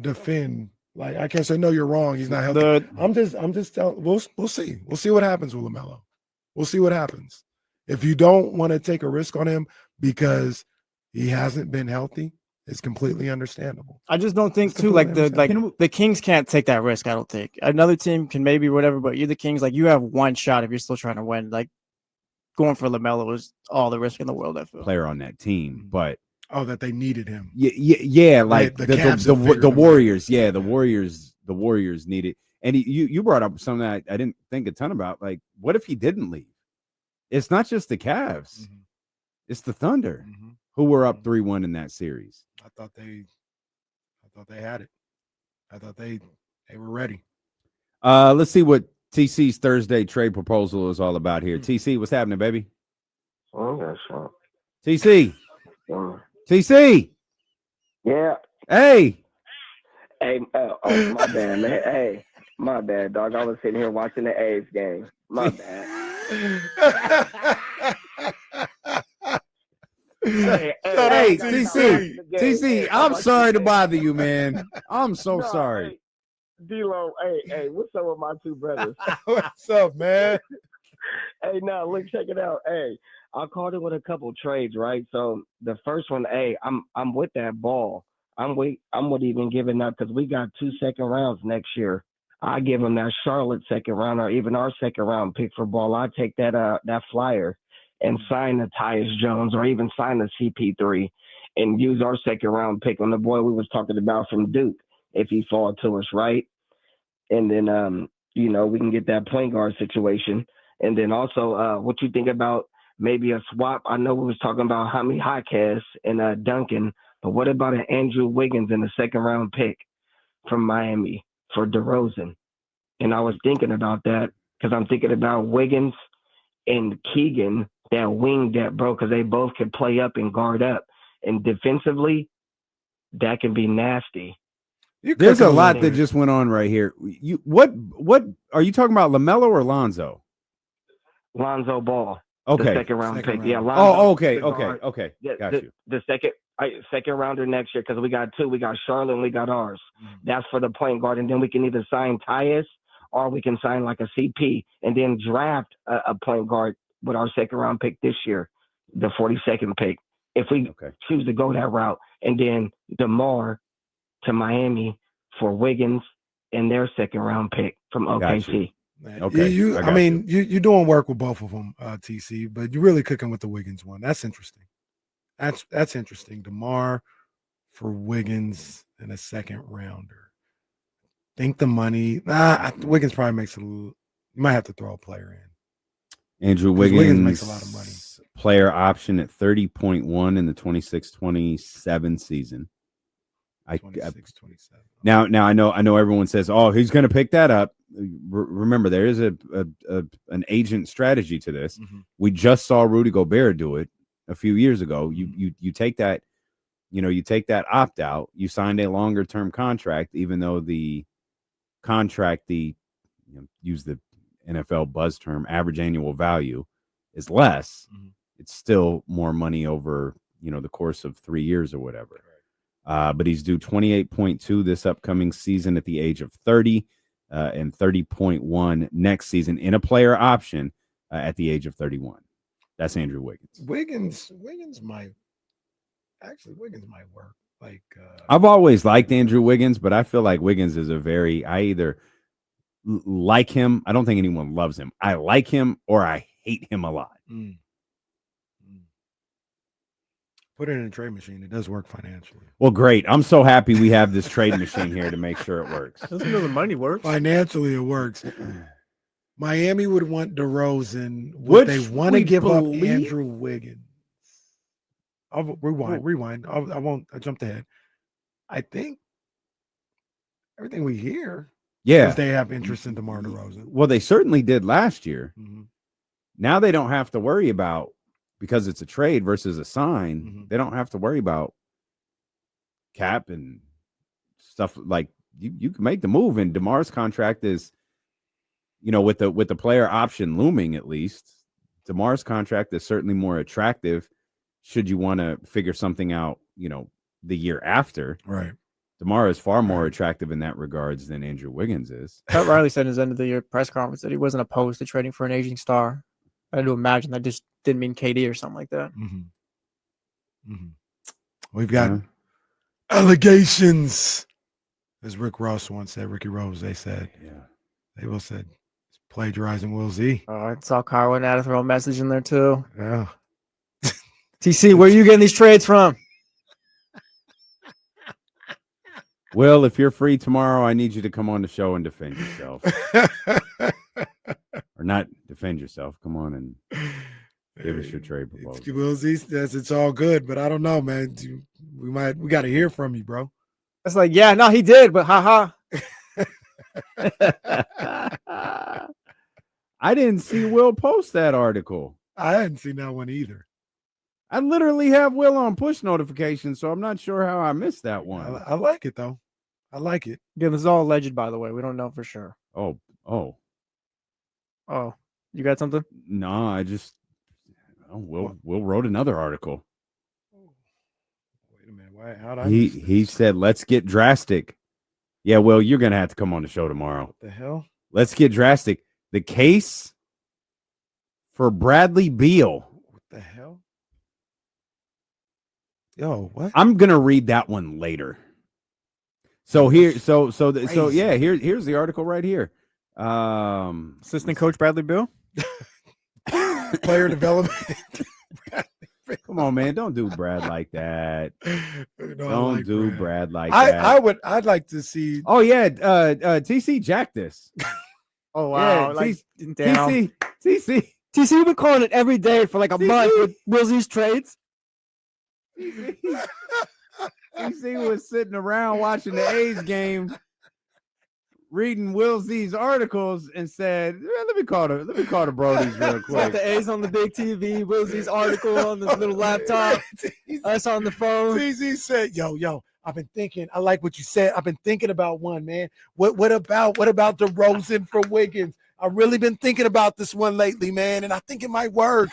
defend. Like I can't say no, you're wrong. He's not healthy. I'm just telling. We'll see. We'll see what happens with LaMelo. We'll see what happens. If you don't want to take a risk on him because he hasn't been healthy, it's completely understandable. I just don't think too. Like the Kings can't take that risk. I don't think another team can maybe whatever, but you're the Kings. Like you have one shot if you're still trying to win. Like going for LaMelo is all the risk in the world. I feel player on that team, but that they needed him. Yeah. Like the Warriors. Yeah, the Warriors needed. And you brought up something that I didn't think a ton about. Like, what if he didn't leave? It's not just the Cavs; it's the Thunder who were up 3-1 in that series. I thought they had it. I thought they were ready. Let's see what TC's Thursday trade proposal is all about here. TC, what's happening, baby? Oh, that's fine. TC. TC. Yeah. Hey. Hey, oh, my bad, man. Hey, my bad, dog. I was sitting here watching the A's game. My bad. Hey, TC, I'm sorry to bother you, man. I'm so sorry. D-Lo, hey, what's up with my two brothers? What's up, man? Hey, now look, check it out. Hey, I called it with a couple trades, right? So the first one, hey, I'm with that ball. I'm with even giving up because we got 2 second rounds next year. I give him that Charlotte second round or even our second round pick for ball. I take that flyer and sign the Tyus Jones or even sign the CP3 and use our second round pick on the boy we was talking about from Duke if he fall to us, right? And then we can get that point guard situation. And then also what you think about maybe a swap? I know we was talking about Jaime Jaquez and Duncan, but what about an Andrew Wiggins in the second round pick from Miami for DeRozan? And I was thinking about that because I'm thinking about Wiggins and Keegan, that wing depth, bro, because they both can play up and guard up. And defensively, that can be nasty. There's a lot that just went on right here. What are you talking about, LaMelo or Lonzo? Lonzo Ball. Okay. The second round pick. Yeah. Lonzo, okay. Got you. The second rounder next year, because we got 2. We got Charlotte and we got ours. That's for the point guard. And then we can either sign Tyus or we can sign like a CP and then draft a point guard with our second round pick this year, the 42nd pick. If we choose to go that route, and then DeMar to Miami for Wiggins and their second round pick from OKC. Okay. You're doing work with both of them, TC, but you're really cooking with the Wiggins one. That's interesting. That's interesting. DeMar for Wiggins and a second rounder. Think the money. Wiggins probably makes a little. You might have to throw a player in. Andrew Wiggins makes a lot of money. Player option at 30.1 in the 26-27 season. 26-27. Now I know everyone says, "Oh, he's going to pick that up." Remember, there is an agent strategy to this. We just saw Rudy Gobert do it a few years ago. You take that, you take that opt out. You signed a longer term contract, even though the contract, use the NFL buzz term, average annual value is less. It's still more money over the course of 3 years or whatever. But he's due 28.2 this upcoming season at the age of 30, and 30.1 next season in a player option at the age of 31. That's Andrew Wiggins. Wiggins might work. Like I've always liked Andrew Wiggins, but I feel like Wiggins is I either like him. I don't think anyone loves him. I like him or I hate him a lot. Put it in a trade machine. It does work financially. Well, great. I'm so happy we have this trade machine here to make sure it works. Doesn't know the money works. Financially, it works. Miami would want DeRozan. Would they want to give up Andrew Wiggins? I'll rewind. I jumped ahead. I think everything we hear is they have interest in DeMar DeRozan. Well, they certainly did last year. Mm-hmm. Now they don't have to worry about, because it's a trade versus a sign, Mm-hmm. they don't have to worry about cap and stuff. Like you can make the move, and DeMar's contract is, with the player option looming, at least DeMar's contract is certainly more attractive should you want to figure something out, the year after. Right. DeMar is far more attractive in that regards than Andrew Wiggins is. Pat Riley said in his end of the year press conference that he wasn't opposed to trading for an aging star. I had to imagine that just didn't mean KD or something like that. Mm-hmm. Mm-hmm. We've got allegations, as Rick Ross once said. Ricky Rose, they said. Yeah. They both said it's plagiarizing Will Z. Oh, I saw Carwin had to throw a message in there too. Yeah. TC, where are you getting these trades from? Will, if you're free tomorrow, I need you to come on the show and defend yourself. Or not defend yourself. Come on and give us your trade proposal. Will Z says it's all good, but I don't know, man. We got to hear from you, bro. It's like, yeah, no, he did, but haha. I didn't see Will post that article. I hadn't seen that one either. I literally have Will on push notifications, so I'm not sure how I missed that one. I like it, though. I like it. Yeah, this is all alleged, by the way. We don't know for sure. Oh, you got something? no, I just Will wrote another article. Wait a minute. Why? How did I miss this? He said, "Let's get drastic." Yeah, Will, you're gonna have to come on the show tomorrow. What the hell? Let's get drastic. The case for Bradley Beal. What the hell? Yo, what? I'm gonna read that one later. So here's the article right here. Assistant coach Bradley Beal? Player development. Come on, man. Don't do Brad like that. Don't do Brad like that. I'd like to see. Oh, yeah. TC jacked this. Oh, wow. Yeah, TC, you've been calling it every day for like a month with Will Z's trades. TC was sitting around watching the A's game, reading Will Z's articles, and said, "Let me call the Brodies real quick." The A's on the big TV, Will Z's article on the little laptop, us on the phone. TC said, "Yo, I've been thinking. I like what you said. I've been thinking about one, man. What about DeRozan for Wiggins? I've really been thinking about this one lately, man, and I think it might work."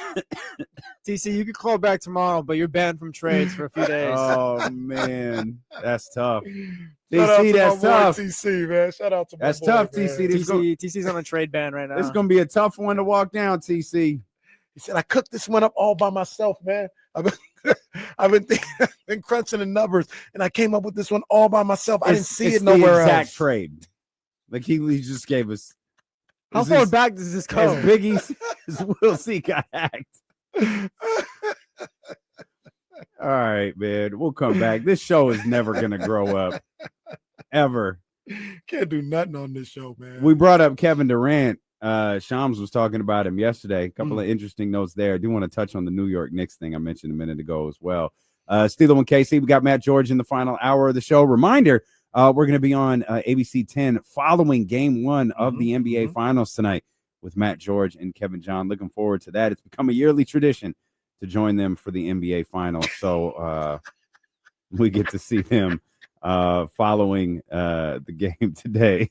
TC, you could call back tomorrow, but you're banned from trades for a few days. Oh man, that's tough. TC, that's tough. TC, man, shout out to my that's boy, tough. man. TC's on a trade ban right now. It's gonna be a tough one to walk down, TC. He said, "I cooked this one up all by myself, man. I've been crunching the numbers, and I came up with this one all by myself. I didn't see it nowhere else." Exact trade. Like he just gave us. How far back does this go? As Biggie as Will Z got hacked. All right, man. We'll come back. This show is never gonna grow up. Ever. Can't do nothing on this show, man. We brought up Kevin Durant. Shams was talking about him yesterday. A couple of interesting notes there. I do want to touch on the New York Knicks thing I mentioned a minute ago as well. Steeler and KC, we got Matt George in the final hour of the show. Reminder, we're going to be on ABC 10 following game one of the NBA Finals tonight with Matt George and Kevin John. Looking forward to that. It's become a yearly tradition to join them for the NBA Finals. So we get to see them following the game today.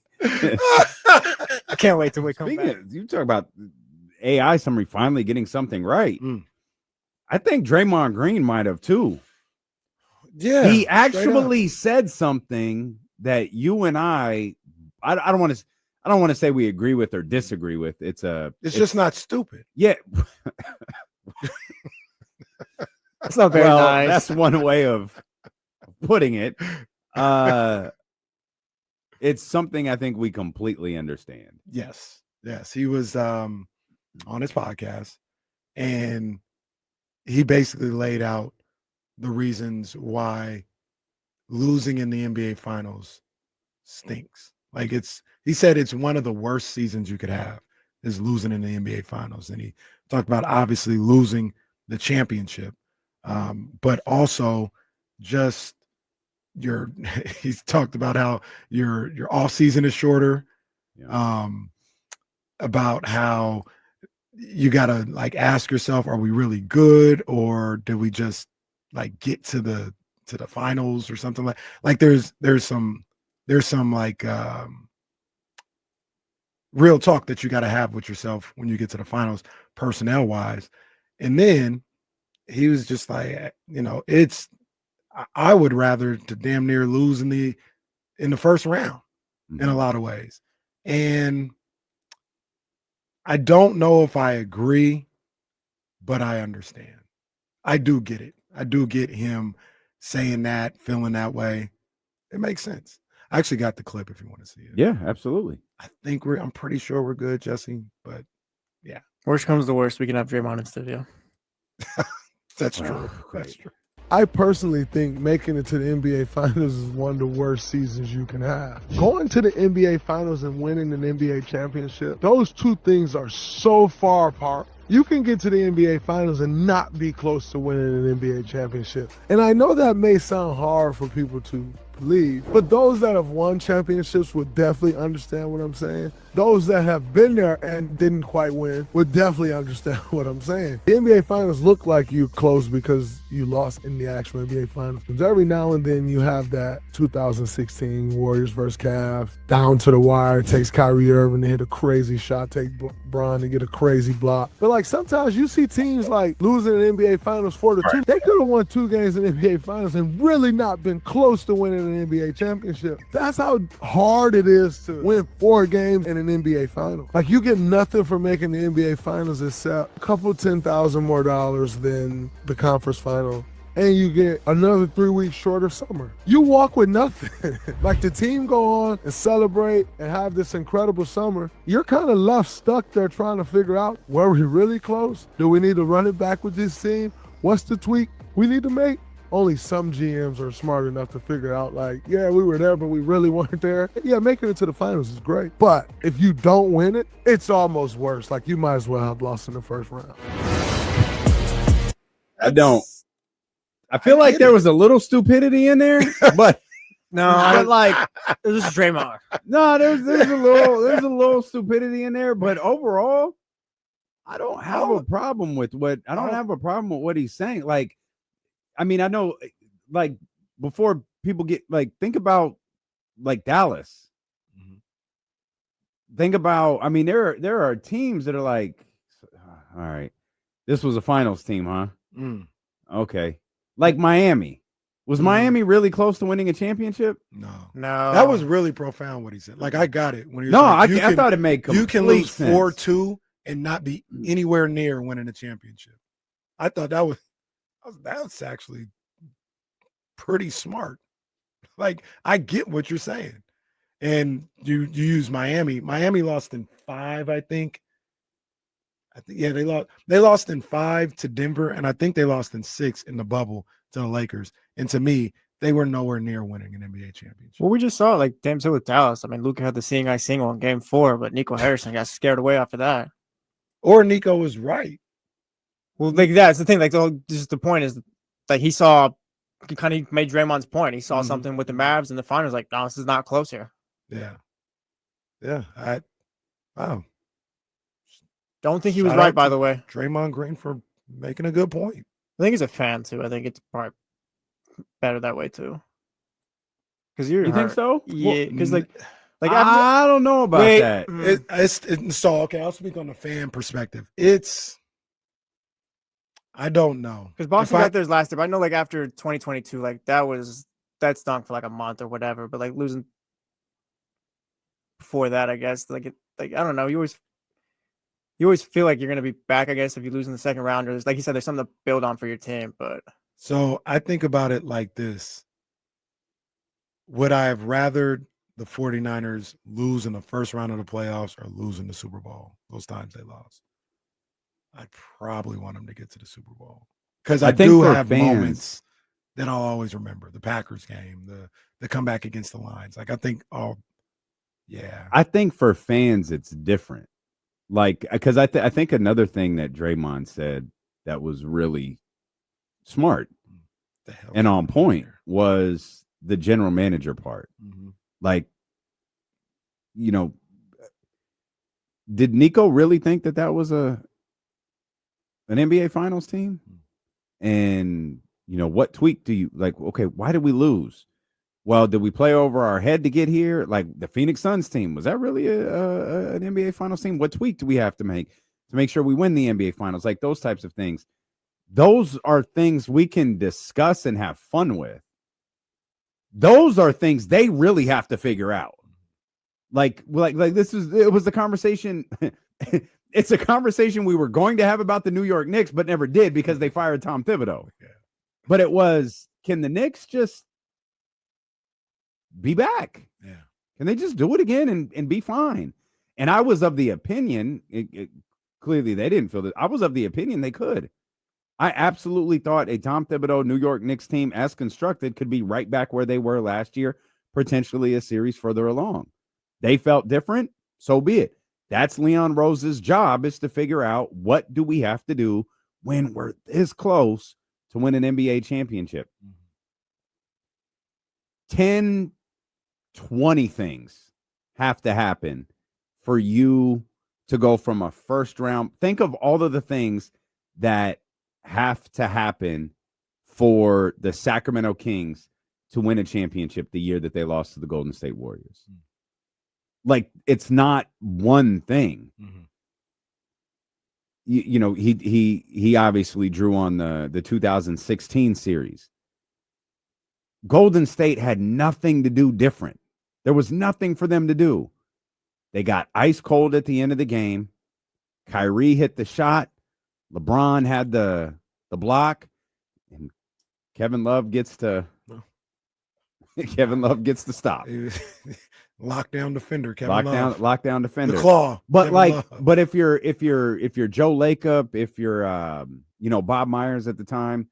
I can't wait till we come back. You talk about AI summary finally getting something right. I think Draymond Green might have too. Yeah, he actually said something that you and I don't want to say we agree with or disagree with. It's just not stupid. Yeah. That's not very nice. That's one way of putting it. It's something I think we completely understand. Yes. He was on his podcast, and he basically laid out the reasons why losing in the NBA Finals stinks. Like he said it's one of the worst seasons you could have is losing in the NBA Finals. And he talked about obviously losing the championship, but also just he's talked about how your off season is shorter, about how you gotta like ask yourself, are we really good, or did we just like get to the finals or something like there's some like real talk that you got to have with yourself when you get to the finals personnel wise. And then he was just like, I would rather to damn near lose in the first round in a lot of ways. And I don't know if I agree, but I understand. I do get it. I do get him saying that, feeling that way. It makes sense. I actually got the clip if you want to see it. Yeah, absolutely. I'm pretty sure we're good, Jesse, but yeah. Worst comes to worst, we can have Draymond in studio. That's true. That's true. I personally think making it to the NBA Finals is one of the worst seasons you can have. Going to the NBA Finals and winning an NBA championship, those two things are so far apart. You can get to the NBA Finals and not be close to winning an NBA championship. And I know that may sound hard for people to believe, but those that have won championships would definitely understand what I'm saying. Those that have been there and didn't quite win would definitely understand what I'm saying. The NBA Finals look like you close because you lost in the actual NBA Finals. Because every now and then you have that 2016 Warriors versus Cavs, down to the wire, takes Kyrie Irving to hit a crazy shot, take Bron to get a crazy block. But like sometimes you see teams like losing an NBA Finals 4-2. They could have won 2 games in the NBA Finals and really not been close to winning an NBA championship. That's how hard it is to win 4 games in an NBA Final. Like you get nothing for making the NBA Finals except a couple $10,000 more than the conference final. And you get another 3 weeks shorter summer. You walk with nothing. Like the team go on and celebrate and have this incredible summer. You're kind of left stuck there trying to figure out, were we really close? Do we need to run it back with this team? What's the tweak we need to make? Only some GMs are smart enough to figure out like, yeah, we were there, but we really weren't there. Yeah, making it to the finals is great. But if you don't win it, it's almost worse. Like you might as well have lost in the first round. I don't. I feel like there was a little stupidity in there, but This is Draymond. No, there's a little stupidity in there, but overall, I don't have a problem with what he's saying. Like, I mean, I know, like, before people get like, think about like Dallas. Think about, I mean, there are teams that are like, all right, this was a finals team, huh? Okay. Like Miami. Was Miami really close to winning a championship? No. That was really profound what he said. Like I got it when he was I thought it made complete you can lose sense. 4-2 and not be anywhere near winning a championship. I thought that's actually pretty smart. Like I get what you're saying. And you use Miami. Miami lost in 5, I think. Yeah, they lost in 5 to Denver, and I think they lost in 6 in the bubble to the Lakers. And to me, they were nowhere near winning an NBA championship. Well, we just saw like damn so with Dallas. I mean, Luka had the seeing eye single in Game 4, but Nico Harrison got scared away after that. Or Nico was right. Well, like that's the thing. Like just the point is, like he kind of made Draymond's point. He saw something with the Mavs in the finals. Like, no, this is not close here. Yeah. Wow. Don't think he was right, by the way. Draymond Green for making a good point. I think he's a fan too. I think it's probably better that way too. Because you think so? Yeah. Because like I don't know about that. So okay, I'll speak on the fan perspective. I don't know. Because Boston got theirs last year. But I know like after 2022, like that stunk for like a month or whatever. But like losing before that, I guess I don't know. You always feel like you're gonna be back, I guess, if you lose in the second round. Or like you said, there's something to build on for your team. But so I think about it like this. Would I have rathered the 49ers lose in the first round of the playoffs or lose in the Super Bowl? Those times they lost. I'd probably want them to get to the Super Bowl. Because I do have moments that I'll always remember. The Packers game, the comeback against the Lions. Like I think, yeah. I think for fans, it's different. Like, because I think another thing that Draymond said that was really smart and on point was the general manager part. Mm-hmm. Like, you know, did Nico really think that was an NBA Finals team? And, you know, what tweak do you like? Okay, why did we lose? Well, did we play over our head to get here? Like the Phoenix Suns team, was that really an NBA Finals team? What tweak do we have to make sure we win the NBA Finals? Like those types of things. Those are things we can discuss and have fun with. Those are things they really have to figure out. Like it was the conversation. It's a conversation we were going to have about the New York Knicks, but never did because they fired Tom Thibodeau. Yeah. But it was, can the Knicks just be back? Yeah. Can they just do it again and be fine? And I was of the opinion, clearly they didn't feel that. I was of the opinion they could. I absolutely thought a Tom Thibodeau New York Knicks team as constructed could be right back where they were last year, potentially a series further along. They felt different, so be it. That's Leon Rose's job, is to figure out what do we have to do when we're this close to win an NBA championship. 10, 20 things have to happen for you to go from a first round. Think of all of the things that have to happen for the Sacramento Kings to win a championship the year that they lost to the Golden State Warriors. Like, it's not one thing. Mm-hmm. You know, he obviously drew on the 2016 series. Golden State had nothing to do different. There was nothing for them to do. They got ice cold at the end of the game. Kyrie hit the shot. LeBron had the block, and Kevin Love gets to stop. Lockdown defender, Kevin Love. Lockdown defender. The claw. But Kevin like, Love. but if you're Joe Lacob, if you're Bob Myers at the time,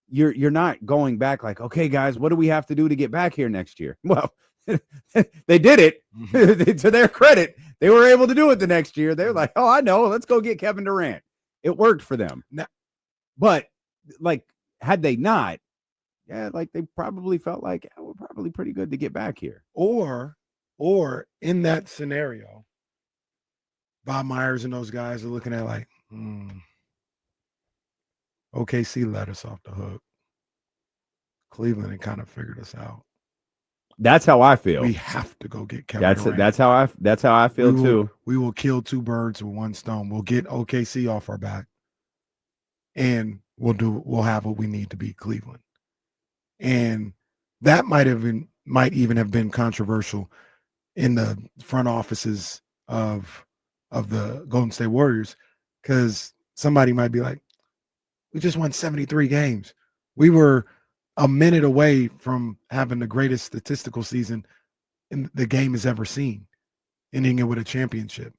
you're not going back like, okay, guys, what do we have to do to get back here next year? Well, they did it. Mm-hmm. To their credit, they were able to do it the next year. They're like, oh, I know, let's go get Kevin Durant. It worked for them. But like, had they not, like they probably felt like, we're probably pretty good to get back here. Or in that scenario, Bob Myers and those guys are looking at like, OKC let us off the hook. Cleveland had kind of figured us out. That's how I feel. We have to go get Kevin Durant. That's how I feel too. We will kill two birds with one stone. We'll get OKC off our back, and we'll have what we need to beat Cleveland. And that might even have been controversial in the front offices of the Golden State Warriors, because somebody might be like, we just won 73 games. We were a minute away from having the greatest statistical season the game has ever seen, ending it with a championship.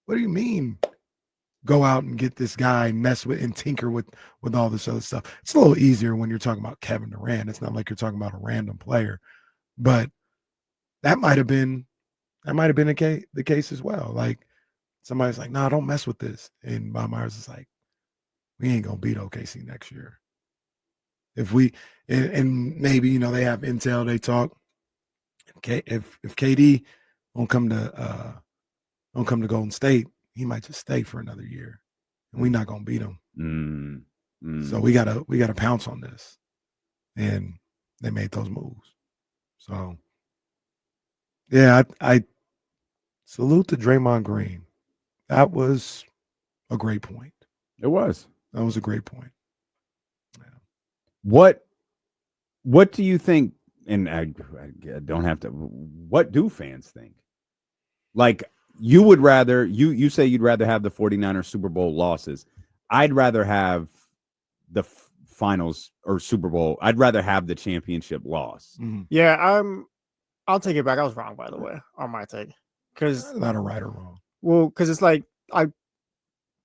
What do you mean go out and get this guy, mess with and tinker with all this other stuff? It's a little easier when you're talking about Kevin Durant. It's not like you're talking about a random player. But that might have been the case as well. Like, somebody's like, "No, don't mess with this," and Bob Myers is like, "We ain't gonna beat OKC next year. If we and maybe they have intel, they talk. If KD won't come to Golden State, he might just stay for another year, and we're not gonna beat him. So we gotta pounce on this." And they made those moves. So yeah, I salute to Draymond Green. That was a great point. It was. That was a great point. Yeah. What do you think? And I don't have to. What do fans think? Like, you would rather, you say you'd rather have the 49ers Super Bowl losses. I'd rather have the finals or Super Bowl. I'd rather have the championship loss. Mm-hmm. Yeah, I'll take it back. I was wrong, by the way, on my take. Because not a right or wrong. Well, because it's like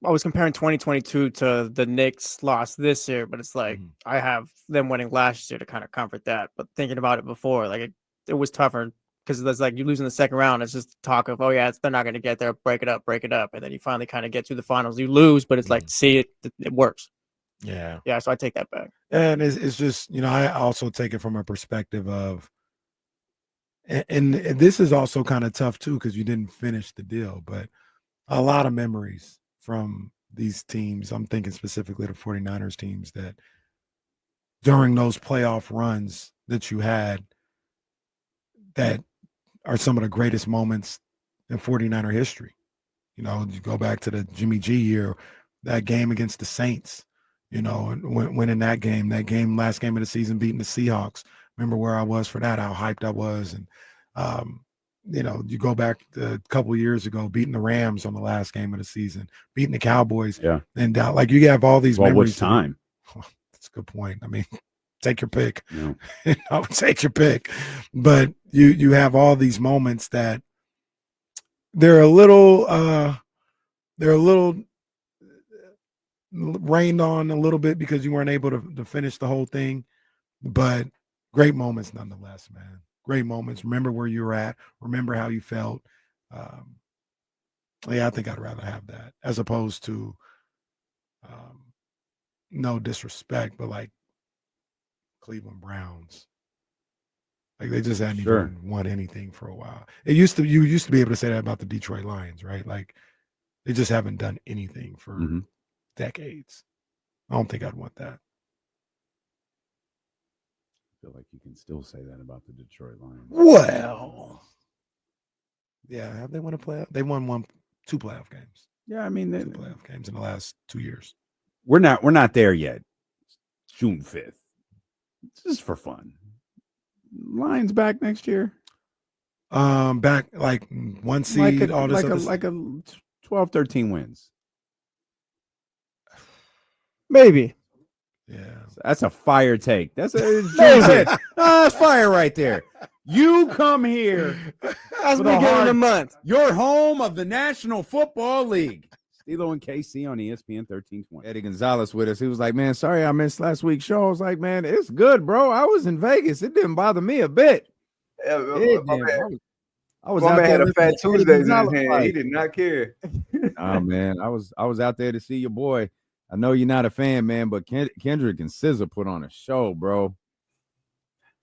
I was comparing 2022 to the Knicks loss this year, but it's like I have them winning last year to kind of comfort that. But thinking about it before, like it was tougher because it's like you lose in the second round. It's just talk of, oh yeah, they're not going to get there. Break it up, and then you finally kind of get to the finals. You lose, but it's like see it works. Yeah. Yeah, so I take that back. And it's just, I also take it from a perspective of, and this is also kind of tough too because you didn't finish the deal, but a lot of memories from these teams. I'm thinking specifically the 49ers teams that during those playoff runs that you had that are some of the greatest moments in 49er history. You go back to the Jimmy G year, that game against the Saints, and winning that game, last game of the season, beating the Seahawks. Remember where I was for that, how hyped I was. And, you go back a couple of years ago, beating the Rams on the last game of the season, beating the Cowboys. Yeah. And like you have all these memories. Which time? That's a good point. I mean, take your pick. Yeah. Take your pick. But you have all these moments that they're a little rained on a little bit because you weren't able to finish the whole thing, but great moments nonetheless, man. Great moments. Remember where you were at. Remember how you felt. I think I'd rather have that as opposed to no disrespect, but like Cleveland Browns. Like they just hadn't even won anything for a while. You used to be able to say that about the Detroit Lions, right? Like they just haven't done anything for decades. I don't think I'd want that. I feel like you can still say that about the Detroit Lions. Well, yeah, have they won a playoff? They won two playoff games. Yeah, I mean, 2 playoff games in the last 2 years. We're not there yet. June 5th. It's just for fun. Lions back next year. Back like one seed, all this like a 12, 13 wins. Maybe. Yeah, that's a fire take. That's that's fire right there. You come here. That's beginning of the month. You're home of the National Football League. Stilo and KC on ESPN 1320. Eddie Gonzalez with us. He was like, man, sorry I missed last week's show. I was like, man, it's good, bro. I was in Vegas. It didn't bother me a bit. I was out there. there Had a fat Tuesdays in his hand. Fight. He did not care. Oh man, I was out there to see your boy. I know you're not a fan, man, but Kendrick and SZA put on a show, bro.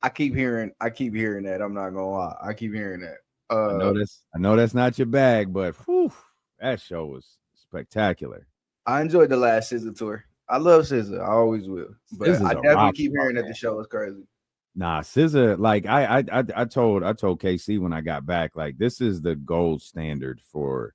I keep hearing that. I'm not gonna lie. I keep hearing that. I know that's not your bag, but whew, that show was spectacular. I enjoyed the last SZA tour. I love SZA. I always will. But I definitely keep hearing that the show is crazy. Nah, SZA, like I told KC when I got back, like this is the gold standard for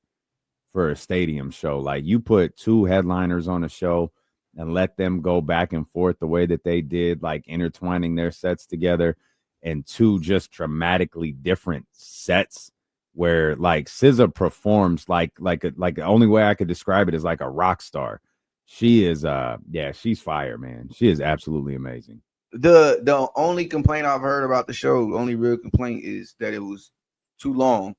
a stadium show. Like you put 2 headliners on a show and let them go back and forth the way that they did, like intertwining their sets together, and 2 just dramatically different sets where like SZA performs like the only way I could describe it is like a rock star. She is she's fire, man. She is absolutely amazing. The only complaint I've heard about the show, only real complaint, is that it was too long,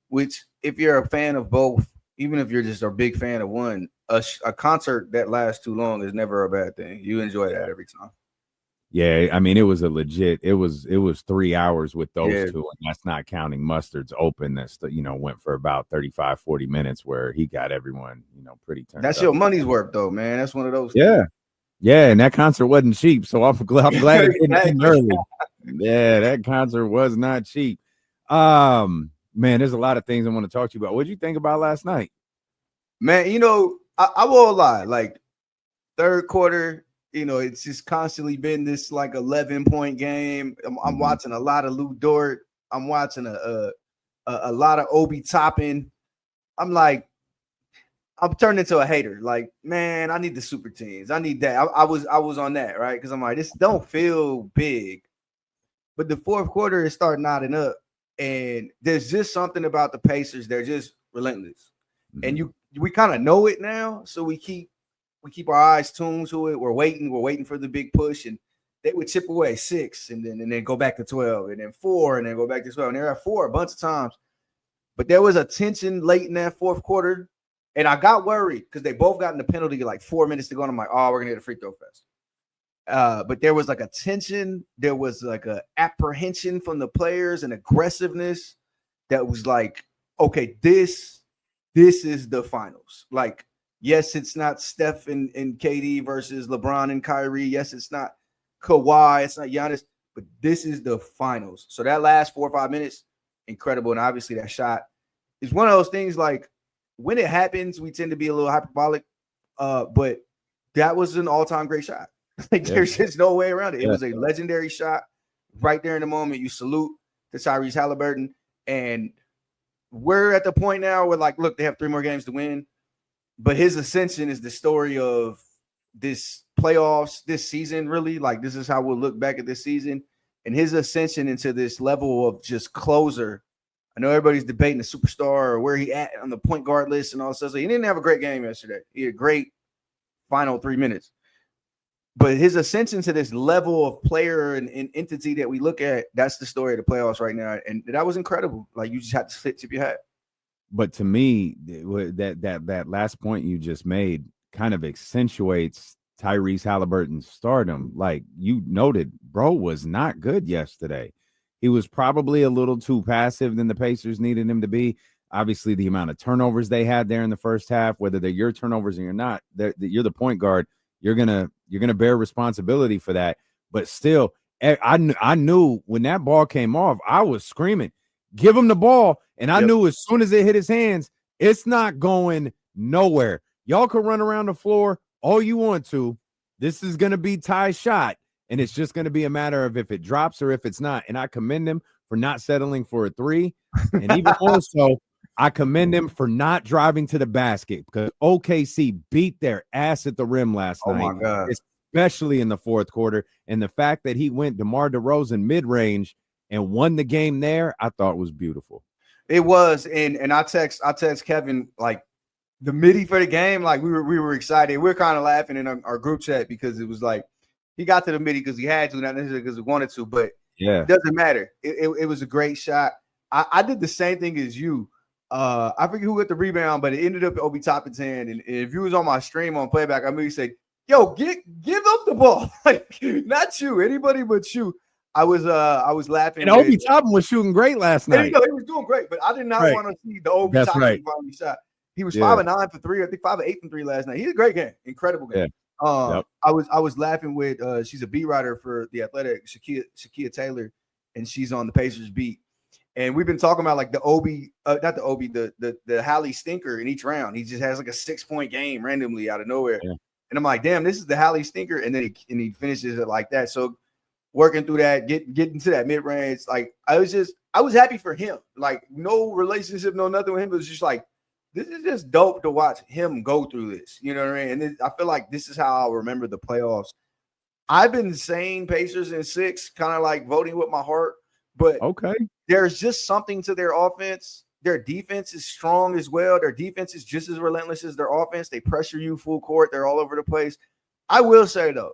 which if you're a fan of both, even if you're just a big fan of one, a concert that lasts too long is never a bad thing. You enjoy that every time. Yeah, I mean, it was 3 hours with those 2, and that's not counting Mustard's open that's went for about 35, 40 minutes where he got everyone, pretty turned That's up. your money's worth though, man. That's one of those things. Yeah, and that concert wasn't cheap, so I'm glad it didn't end early. Yeah, that concert was not cheap. Man, there's a lot of things I want to talk to you about. What did you think about last night? Man, I won't lie. Like third quarter, it's just constantly been this like 11-point game. I'm watching a lot of Lou Dort. I'm watching a lot of Obi Toppin. I'm like, I'm turning into a hater. Like, man, I need the super teams. I need that. I was on that, right? Because I'm like, this don't feel big. But the fourth quarter is starting nodding up. And there's just something about the Pacers. They're just relentless. And we kind of know it now. So we keep our eyes tuned to it. We're waiting for the big push. And they would chip away 6 and then go back to 12 and then 4 and then go back to 12. And they're at 4 a bunch of times. But there was a tension late in that fourth quarter. And I got worried because they both got in the penalty like 4 minutes to go. And I'm like, oh, we're going to hit a free throw fest. But there was like a tension. There was like a apprehension from the players and aggressiveness that was like, okay, this is the finals. Like, yes, it's not Steph and KD versus LeBron and Kyrie. Yes, it's not Kawhi. It's not Giannis. But this is the finals. So that last 4 or 5 minutes, incredible. And obviously that shot is one of those things like when it happens, we tend to be a little hyperbolic. But that was an all-time great shot. Like there's just no way around it. It was a legendary shot right there in the moment. You salute to Tyrese Halliburton. And we're at the point now where like, look, they have 3 more games to win. But his ascension is the story of this playoffs, this season, really. Like, this is how we'll look back at this season. And his ascension into this level of just closer. I know everybody's debating the superstar or where he at on the point guard list and all that stuff. So he didn't have a great game yesterday. He had a great final 3 minutes. But his ascension to this level of player and entity that we look at, that's the story of the playoffs right now. And that was incredible. Like, you just had to tip your hat. But to me, that last point you just made kind of accentuates Tyrese Halliburton's stardom. Like you noted, bro was not good yesterday. He was probably a little too passive than the Pacers needed him to be. Obviously, the amount of turnovers they had there in the first half, whether they're your turnovers or you're not, you're the point guard. You're gonna bear responsibility for that. But still, I knew when that ball came off, I was screaming, "Give him the ball!" And I knew as soon as it hit his hands, it's not going nowhere. Y'all can run around the floor all you want to. This is gonna be Ty's shot, and it's just gonna be a matter of if it drops or if it's not. And I commend him for not settling for a 3, and even also, I commend him for not driving to the basket because OKC beat their ass at the rim last night. Oh, my God. Especially in the fourth quarter. And the fact that he went DeMar DeRozan mid-range and won the game there, I thought was beautiful. It was. And I text Kevin, like, the midi for the game, like, we were excited. We were kind of laughing in our group chat because it was like he got to the midi because he had to, not necessarily because he wanted to. But it doesn't matter. It was a great shot. I did the same thing as you. I forget who got the rebound, but it ended up Obi Toppin's hand. And if you was on my stream on playback, I immediately said, "Yo, give up the ball!" Like, not you, anybody but you. I was laughing. And Obi Toppin was shooting great last night. He was doing great, but I did not want to see the Obi Toppin finally shot. He was 5 of 9 for 3. I think 5 of 8 from 3 last night. He had a great game, incredible game. I was laughing with she's a beat writer for The Athletic, Shakia Taylor, and she's on the Pacers beat. And we've been talking about like the Obi, not the Obi, the Hallie stinker in each round. He just has like a 6-point game randomly out of nowhere. Yeah. And I'm like, damn, this is the Hallie stinker. And then he finishes it like that. So working through that, getting to that mid range, like I was happy for him. Like no relationship, no nothing with him. It was just like, this is just dope to watch him go through this. You know what I mean? And I feel like this is how I'll remember the playoffs. I've been saying Pacers in 6, kind of like voting with my heart. But there's just something to their offense. Their defense is strong as well. Their defense is just as relentless as their offense. They pressure you full court. They're all over the place. I will say, though,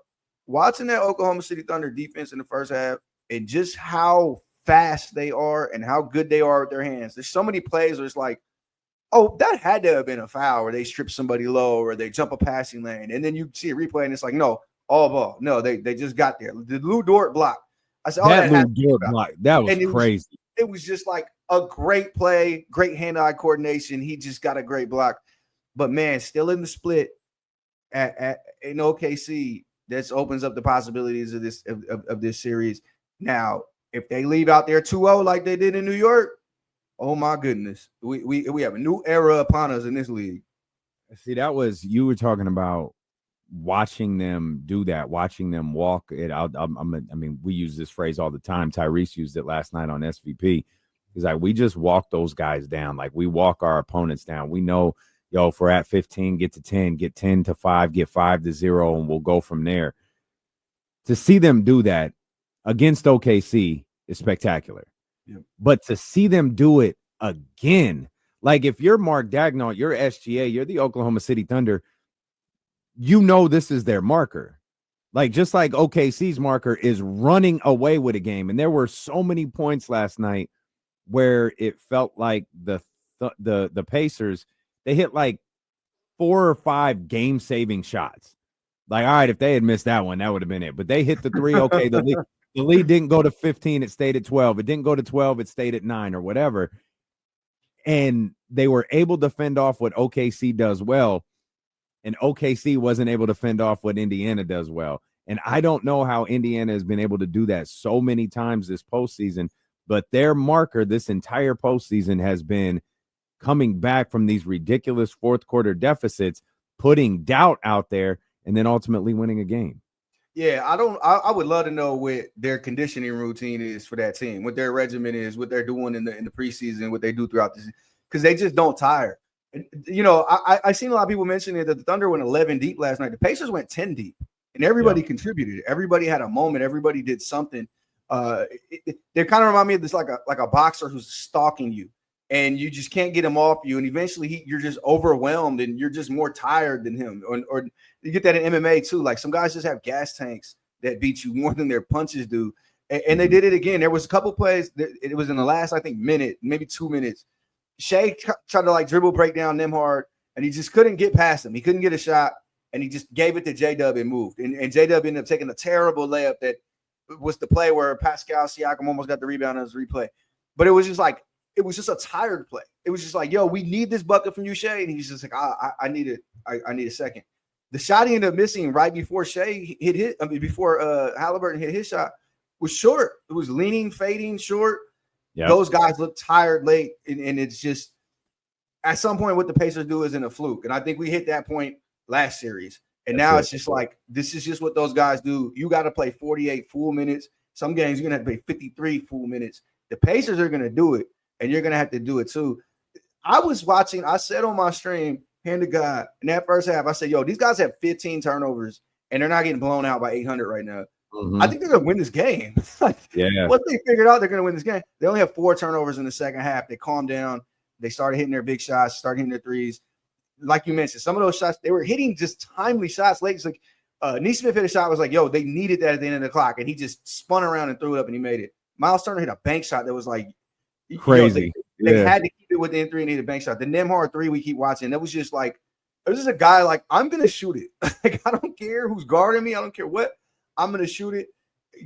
watching that Oklahoma City Thunder defense in the first half and just how fast they are and how good they are with their hands. There's so many plays where it's like, oh, that had to have been a foul where they strip somebody low or they jump a passing lane. And then you see a replay and it's like, no, all ball. No, they just got there. The Lou Dort block. I said, that was crazy. It was just like a great play, great hand-eye coordination. He just got a great block. But man, still in the split in OKC, this opens up the possibilities of this series. Now, if they leave out there 2-0 like they did in New York, oh my goodness, we have a new era upon us in this league. See, that was you were talking about. Watching them do that, watching them walk it out. I mean, we use this phrase all the time. Tyrese used it last night on SVP. He's like, we just walk those guys down. Like we walk our opponents down. We know, if we're at 15, get to 10, get 10 to 5, get 5 to 0, and we'll go from there. To see them do that against OKC is spectacular. Yep. But to see them do it again, like if you're Mark Daigneault, you're SGA, you're the Oklahoma City Thunder, this is their marker. Like just like OKC's marker is running away with a game. And there were so many points last night where it felt like the Pacers, they hit like 4 or 5 game-saving shots. Like, all right, if they had missed that one, that would have been it. But they hit the 3. Okay, the lead didn't go to 15. It stayed at 12. It didn't go to 12. It stayed at 9 or whatever. And they were able to fend off what OKC does well. And OKC wasn't able to fend off what Indiana does well. And I don't know how Indiana has been able to do that so many times this postseason. But their marker this entire postseason has been coming back from these ridiculous fourth quarter deficits, putting doubt out there, and then ultimately winning a game. Yeah, I would love to know what their conditioning routine is for that team, what their regimen is, what they're doing in the preseason, what they do throughout the season, because they just don't tire. And, I seen a lot of people mentioning that the Thunder went 11 deep last night. The Pacers went 10 deep, and everybody contributed. Everybody had a moment. Everybody did something. They kind of remind me of this like a boxer who's stalking you, and you just can't get him off you, and eventually you're just overwhelmed, and you're just more tired than him. Or you get that in MMA too. Like some guys just have gas tanks that beat you more than their punches do, and they did it again. There was a couple plays. It was in the last, I think, minute, maybe 2 minutes. Shea tried to like dribble break down Nembhard, and he just couldn't get past him. He couldn't get a shot, and he just gave it to J-Dub and moved. And J-Dub ended up taking a terrible layup that was the play where Pascal Siakam almost got the rebound on his replay. But it was just a tired play. It was just like, yo, we need this bucket from you, Shea. And he's just like, I need it. I need a second. The shot he ended up missing right before before Halliburton hit his shot was short. It was leaning, fading, short. Yep. Those guys look tired late, and it's just at some point what the Pacers do isn't a fluke. And I think we hit that point last series. And now it's just like, this is just what those guys do. You got to play 48 full minutes. Some games you're going to have to play 53 full minutes. The Pacers are going to do it, and you're going to have to do it too. I was watching, I said on my stream, hand to God, in that first half, I said, yo, these guys have 15 turnovers, and they're not getting blown out by 800 right now. I think they're going to win this game. Once they figured out they're going to win this game, they only have 4 turnovers in the second half. They calmed down. They started hitting their big shots, started hitting their threes. Like you mentioned, some of those shots, they were hitting just timely shots late. It's like Neesmith hit a shot, was like, yo, they needed that at the end of the clock, and he just spun around and threw it up, and he made it. Miles Turner hit a bank shot that was like crazy. They had to keep it within 3 and hit a bank shot. The Nembhard 3 we keep watching, that was just like, it was just a guy like, I'm going to shoot it. Like, I don't care who's guarding me. I don't care what. I'm going to shoot it.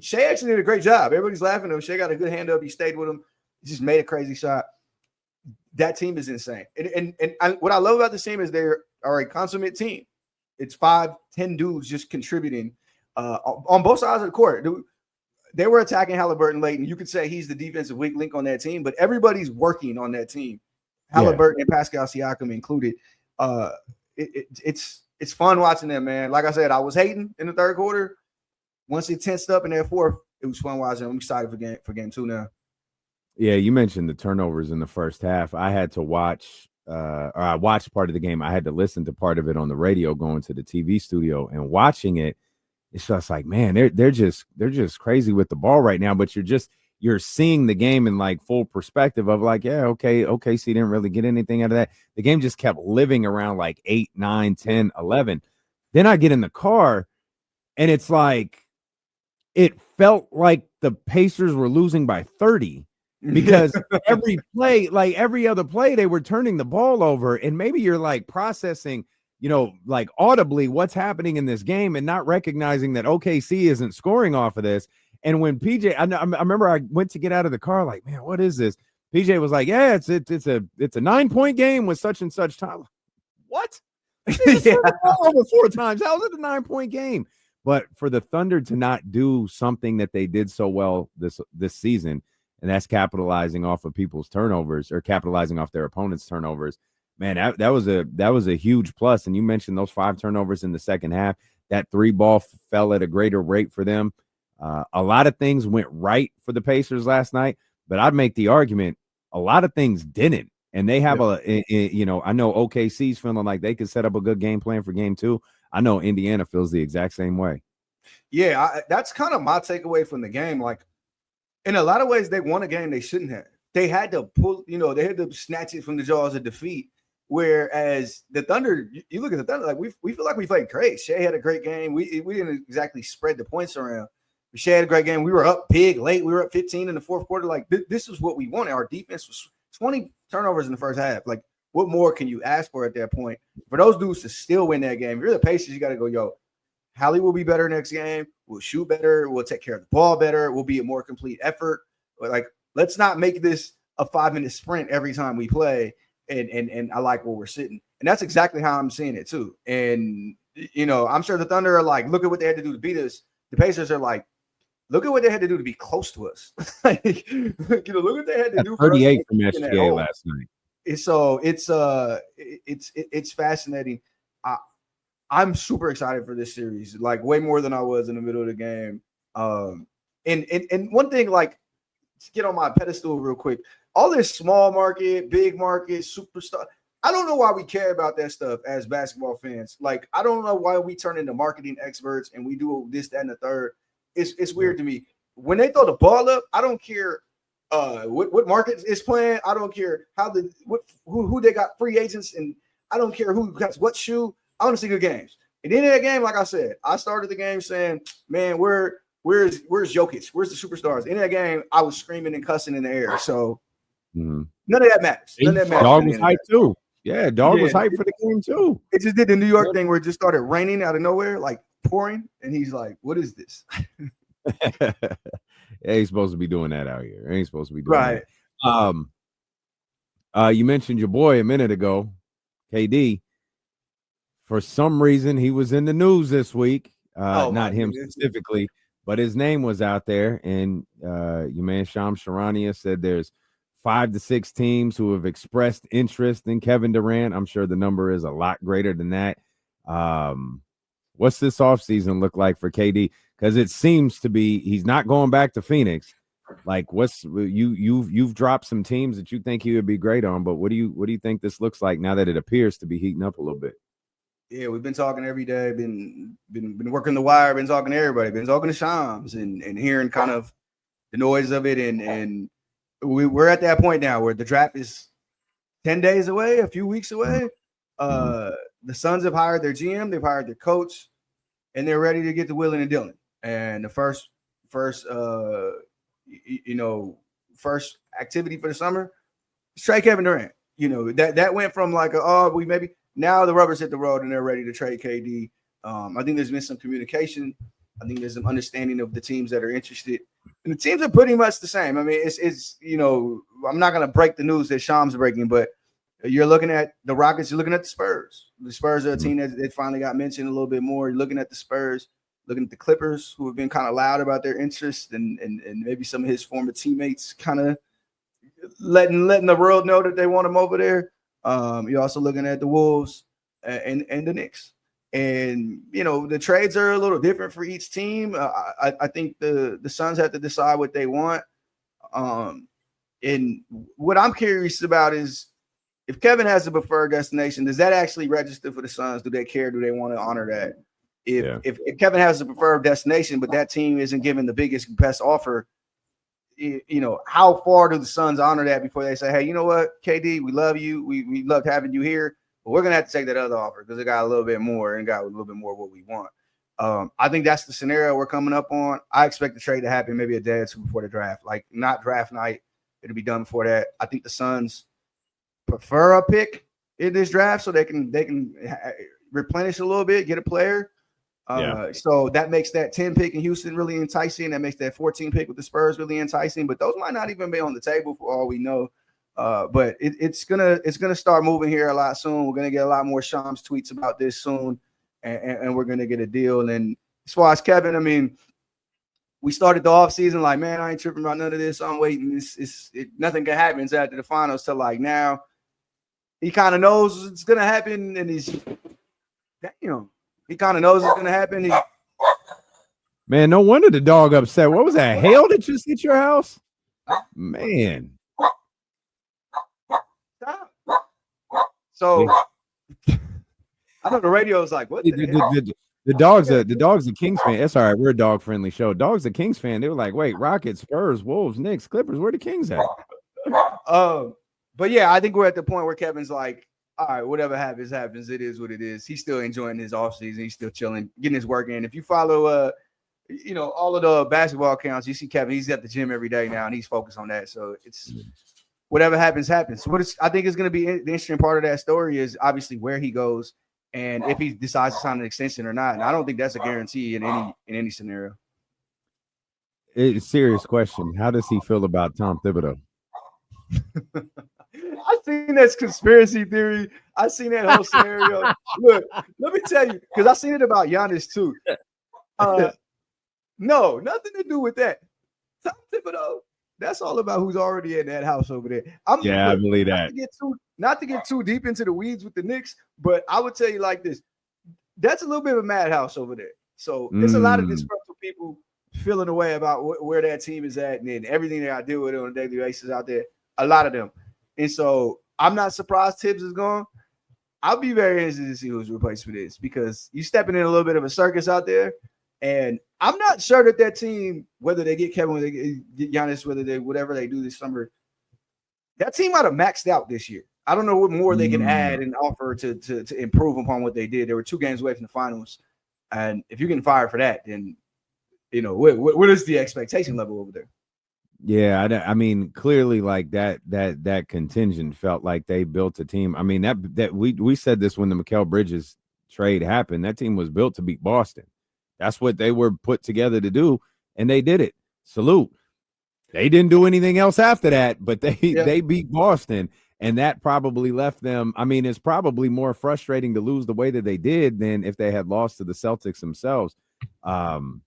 Shea actually did a great job. Everybody's laughing at him. Shea got a good hand up. He stayed with him. He just made a crazy shot. That team is insane. And what I love about this team is they are a consummate team. It's 5-10 dudes just contributing on both sides of the court. They were attacking Halliburton late, and you could say he's the defensive weak link on that team, but everybody's working on that team. Halliburton and Pascal Siakam included. It's fun watching them, man. Like I said, I was hating in the third quarter. Once it tensed up in that fourth, it was fun watching. I'm excited for game 2 now. Yeah, you mentioned the turnovers in the first half. I had to watch, or I watched part of the game. I had to listen to part of it on the radio going to the TV studio and watching it. It's just like, man, they're just crazy with the ball right now. But you're seeing the game in like full perspective of like, yeah, OKC didn't really get anything out of that. The game just kept living around like 8, 9, 10, 11. Then I get in the car, and it's like, it felt like the Pacers were losing by 30 because every play, like every other play, they were turning the ball over. And maybe you're like processing, like audibly what's happening in this game and not recognizing that OKC isn't scoring off of this. And when PJ, I remember I went to get out of the car, like, man, what is this? PJ was like, yeah, it's a 9-point game with such and such time. What? Over 4 times. How is it a 9-point game? But for the Thunder to not do something that they did so well this season, and that's capitalizing off of people's turnovers or capitalizing off their opponents' turnovers, man, that was a huge plus. And you mentioned those 5 turnovers in the second half. That 3 ball fell at a greater rate for them. A lot of things went right for the Pacers last night, but I'd make the argument a lot of things didn't. And they have I know OKC's feeling like they could set up a good game plan for game 2. I know Indiana feels the exact same way. Yeah, that's kind of my takeaway from the game. Like, in a lot of ways, they won a game they shouldn't have. They had to pull, they had to snatch it from the jaws of defeat. Whereas the Thunder, you look at the Thunder, like we feel like we played great. Shea had a great game. We didn't exactly spread the points around. Shea had a great game. We were up big late. We were up 15 in the fourth quarter. Like, this is what we wanted. Our defense was 20 turnovers in the first half. Like, what more can you ask for at that point? For those dudes to still win that game, if you're the Pacers, you got to go, yo, Hallie will be better next game. We'll shoot better. We'll take care of the ball better. We'll be a more complete effort. But like, let's not make this a 5-minute sprint every time we play. And I like where we're sitting. And that's exactly how I'm seeing it too. And, you know, I'm sure the Thunder are like, look at what they had to do to beat us. The Pacers are like, look at what they had to do to be close to us. Like, you know, look what they had to do for 38 us from SGA last night. So it's fascinating. I'm super excited for this series, like way more than I was in the middle of the game. And one thing, like, to get on my pedestal real quick, all this small market, big market, superstar. I don't know why we care about that stuff as basketball fans. Like, I don't know why we turn into marketing experts and we do this, that, and the third. It's weird to me. When they throw the ball up, I don't care what market is playing. I don't care who they got free agents, and I don't care who got what shoe. I want to see good games. At the end of that game, like I said, I started the game saying, man, where's Jokic? Where's the superstars? In that game, I was screaming and cussing in the air. So none of that matters. None of that matters. Dog was hyped too. Yeah, Dog was hyped for the game too. It just did the New York thing where it just started raining out of nowhere, like pouring. And he's like, what is this? He's supposed to be doing that out here. Ain't supposed to be doing right. that. You mentioned your boy a minute ago, KD. For some reason, he was in the news this week. Not him specifically, but his name was out there. And your man Shams Charania said there's 5 to 6 teams who have expressed interest in Kevin Durant. I'm sure the number is a lot greater than that. What's this offseason look like for KD? Because it seems to be he's not going back to Phoenix. Like, you've dropped some teams that you think he would be great on, but what do you think this looks like now that it appears to be heating up a little bit? Yeah, we've been talking every day, been working the wire, been talking to everybody, been talking to Shams and hearing kind of the noise of it. And we're at that point now where the draft is 10 days away, a few weeks away. The Suns have hired their GM, they've hired their coach, and they're ready to get to Willing and Dillon. And the first activity for the summer is trade Kevin Durant. You know, that went from like now the rubber's hit the road and they're ready to trade KD. I think there's been some communication. I think there's some understanding of the teams that are interested. And the teams are pretty much the same. I mean, it's you know, I'm not going to break the news that Shams is breaking, but you're looking at the Rockets, you're looking at the Spurs. The Spurs are a team that finally got mentioned a little bit more. You're looking at the Spurs, looking at the Clippers, who have been kind of loud about their interest, and maybe some of his former teammates kind of letting the world know that they want him over there. You're also looking at the Wolves and the Knicks. And, you know, the trades are a little different for each team. I think the Suns have to decide what they want. And what I'm curious about is if Kevin has a preferred destination, does that actually register for the Suns? Do they care? Do they want to honor that? If Kevin has a preferred destination, but that team isn't given the best offer, you know, how far do the Suns honor that before they say, hey, you know what, KD, we love you. We loved having you here, but we're going to have to take that other offer because it got a little bit more and got a little bit more of what we want. I think that's the scenario we're coming up on. I expect the trade to happen maybe a day or two before the draft, like not draft night. It'll be done before that. I think the Suns prefer a pick in this draft so they can replenish a little bit, get a player. So that makes that 10 pick in Houston really enticing. That makes that 14 pick with the Spurs really enticing. But those might not even be on the table for all we know. But it's gonna start moving here a lot soon. We're gonna get a lot more Shams tweets about this soon, and we're gonna get a deal. And as far as Kevin, I mean, we started the offseason like, man, I ain't tripping about none of this. I'm waiting. Nothing can happen after the finals till like now. He kind of knows it's gonna happen, and he's, you know. He kind of knows it's going to happen. Man, no wonder the dog upset. What was that? Hail that just hit your house? Man. So I know the radio is like, what the dog's a Kings fan. It's all right. We're a dog friendly show. Dog's a Kings fan. They were like, wait, Rockets, Spurs, Wolves, Knicks, Clippers. Where the Kings at? But yeah, I think we're at the point where Kevin's like, all right, whatever happens. It is what it is. He's still enjoying his offseason. He's still chilling, getting his work in. If you follow, you know, all of the basketball accounts, you see Kevin. He's at the gym every day now, and he's focused on that. So whatever happens, happens. So I think is going to be the interesting part of that story is obviously where he goes and if he decides to sign an extension or not. And I don't think that's a guarantee in any scenario. It's a serious question. How does he feel about Tom Thibodeau? I seen that conspiracy theory. I seen that whole scenario. Look, let me tell you, because I seen it about Giannis too. No, nothing to do with that. Tom Thibodeau, that's all about who's already in that house over there. I believe that. Not to get too deep into the weeds with the Knicks, but I would tell you like this. That's a little bit of a madhouse over there. So there's a lot of disgruntled people feeling away about where that team is at and then everything that I deal with on a daily basis out there. A lot of them. And so I'm not surprised Tibbs is gone. I'll be very interested to see whose replacement is because you're stepping in a little bit of a circus out there. And I'm not sure that team, whether they get Kevin, whether they get Giannis, whatever they do this summer, that team might have maxed out this year. I don't know what more they can add and offer to improve upon what they did. They were 2 games away from the finals. And if you get fired for that, then, what is the expectation level over there? Yeah, I mean, clearly, like that contingent felt like they built a team. I mean, that we said this when the Mikal Bridges trade happened. That team was built to beat Boston. That's what they were put together to do, and they did it. Salute. They didn't do anything else after that, but they beat Boston, and that probably left them. I mean, it's probably more frustrating to lose the way that they did than if they had lost to the Celtics themselves. I'm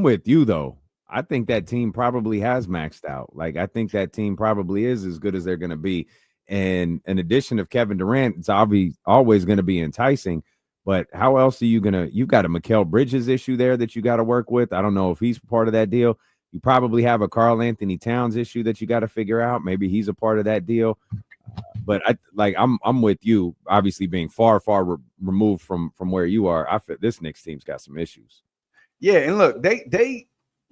with you though. I think that team probably has maxed out. Like, I think that team probably is as good as they're going to be. And an addition of Kevin Durant, it's always going to be enticing. But how else are you going to – you've got a Mikal Bridges issue there that you got to work with. I don't know if he's part of that deal. You probably have a Karl Anthony Towns issue that you got to figure out. Maybe he's a part of that deal. But I'm with you, obviously being far removed from where you are. I feel this Knicks team's got some issues. Yeah, and look,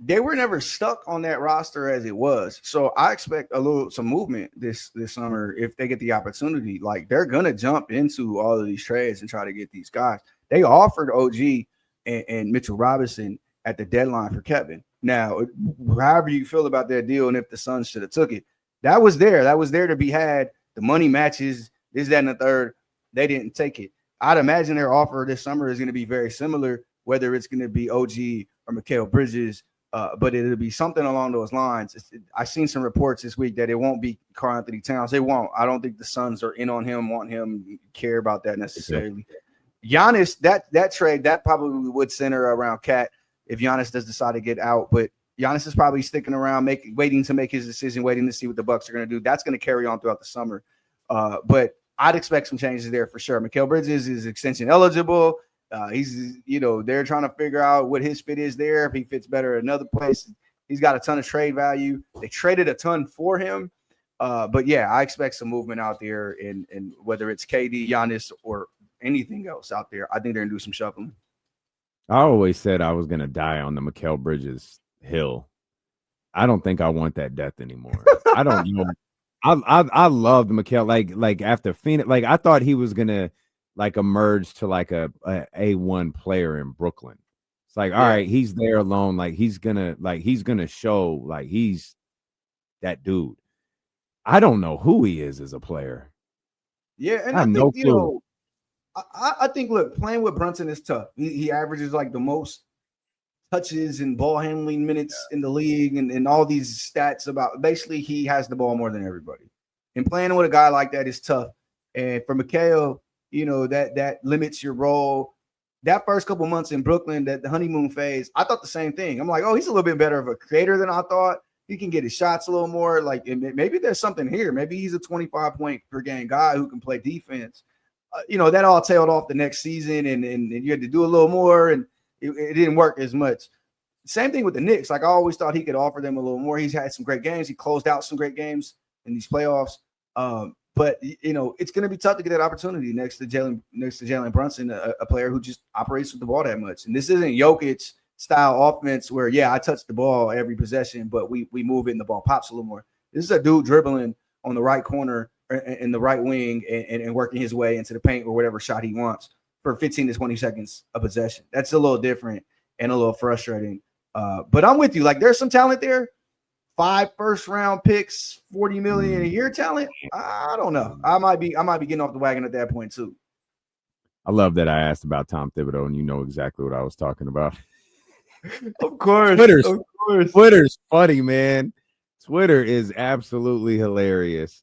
they were never stuck on that roster as it was. So I expect some movement this summer if they get the opportunity. Like, they're going to jump into all of these trades and try to get these guys. They offered OG and Mitchell Robinson at the deadline for Kevin. Now, however you feel about that deal and if the Suns should have took it, that was there. That was there to be had. The money matches, this, that, and the third. They didn't take it. I'd imagine their offer this summer is going to be very similar, whether it's going to be OG or Mikal Bridges. But it'll be something along those lines. I've seen some reports this week that it won't be Karl Anthony Towns. They won't. I don't think the Suns are in on him, want him, care about that necessarily. Giannis, that trade, that probably would center around Cat if Giannis does decide to get out. But Giannis is probably sticking around, waiting to make his decision, waiting to see what the Bucks are going to do. That's going to carry on throughout the summer. But I'd expect some changes there for sure. Mikal Bridges is extension eligible. He's, they're trying to figure out what his fit is there. If he fits better at another place, he's got a ton of trade value. They traded a ton for him. But yeah, I expect some movement out there in whether it's KD, Giannis, or anything else out there. I think they're going to do some shuffling. I always said I was going to die on the Mikal Bridges hill. I don't think I want that death anymore. I don't know. I loved Mikal. Like after Phoenix, like I thought he was going to emerge to like a A1 player in Brooklyn. It's like, all right, he's there alone. Like he's gonna show like he's that dude. I don't know who he is as a player. Yeah, and I think, I think, look, playing with Brunson is tough. He averages like the most touches and ball handling minutes in the league and all these stats about basically he has the ball more than everybody. And playing with a guy like that is tough. And for Mikal, that limits your role. That first couple months in Brooklyn, the honeymoon phase, I thought the same thing. I'm like, oh, he's a little bit better of a creator than I thought. He can get his shots a little more. Like, maybe there's something here. Maybe he's a 25-point per game guy who can play defense. That all tailed off the next season, and you had to do a little more, and it didn't work as much. Same thing with the Knicks. Like, I always thought he could offer them a little more. He's had some great games. He closed out some great games in these playoffs. But it's going to be tough to get that opportunity next to Jalen Brunson, a player who just operates with the ball that much. And this isn't Jokic style offense where, I touch the ball every possession, but we move it and the ball pops a little more. This is a dude dribbling on the right corner in the right wing and working his way into the paint or whatever shot he wants for 15 to 20 seconds of possession. That's a little different and a little frustrating. But I'm with you. Like, there's some talent there. 5 first-round picks, 40 million a year talent. I don't know. I might be getting off the wagon at that point too. I love that I asked about Tom Thibodeau, and you know exactly what I was talking about. Of course. Twitter's funny, man. Twitter is absolutely hilarious.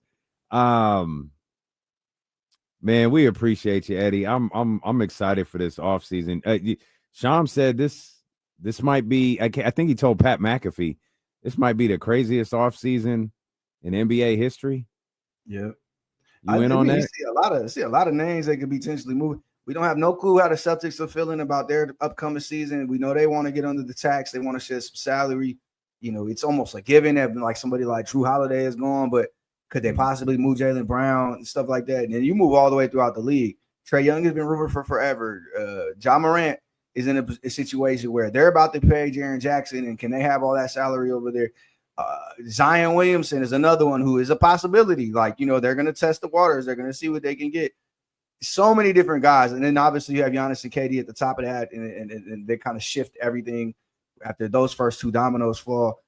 Man, we appreciate you, Eddie. I'm excited for this offseason. Sham said this might be. I think he told Pat McAfee this might be the craziest offseason in NBA history. Yeah, you in on that? You see a lot of names that could be potentially moving. We don't have no clue how the Celtics are feeling about their upcoming season. We know they want to get under the tax. They want to shed some salary. You know, it's almost a given that like somebody like Drew Holiday is gone, but could they possibly move Jaylen Brown and stuff like that? And then you move all the way throughout the league. Trae Young has been rumored for forever. Ja Morant is in a situation where they're about to pay Jaren Jackson, and can they have all that salary over there? Zion Williamson is another one who is a possibility. Like, you know, they're going to test the waters. They're going to see what they can get. So many different guys. And then obviously you have Giannis and KD at the top of that, and they kind of shift everything after those first two dominoes fall.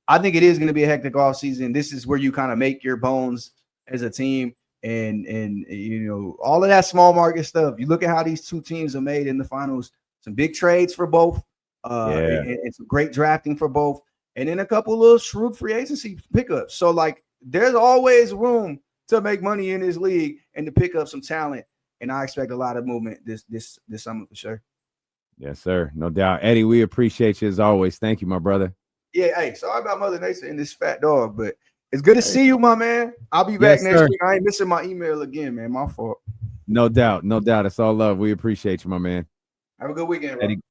I think it is going to be a hectic offseason. This is where you kind of make your bones as a team, and you know, all of that small market stuff. You look at how these two teams are made in the finals. Some big trades for both, and some great drafting for both, and then a couple of little shrewd free agency pickups. So like, there's always room to make money in this league and to pick up some talent. And I expect a lot of movement this summer for sure. Yes, sir. No doubt. Eddie, we appreciate you as always. Thank you, my brother. Yeah, hey, sorry about Mother Nature and this fat dog, but it's good to see you, my man. I'll be back next week. I ain't missing my email again, man. My fault. No doubt. No doubt. It's all love. We appreciate you, my man. Have a good weekend, bro. Eddie,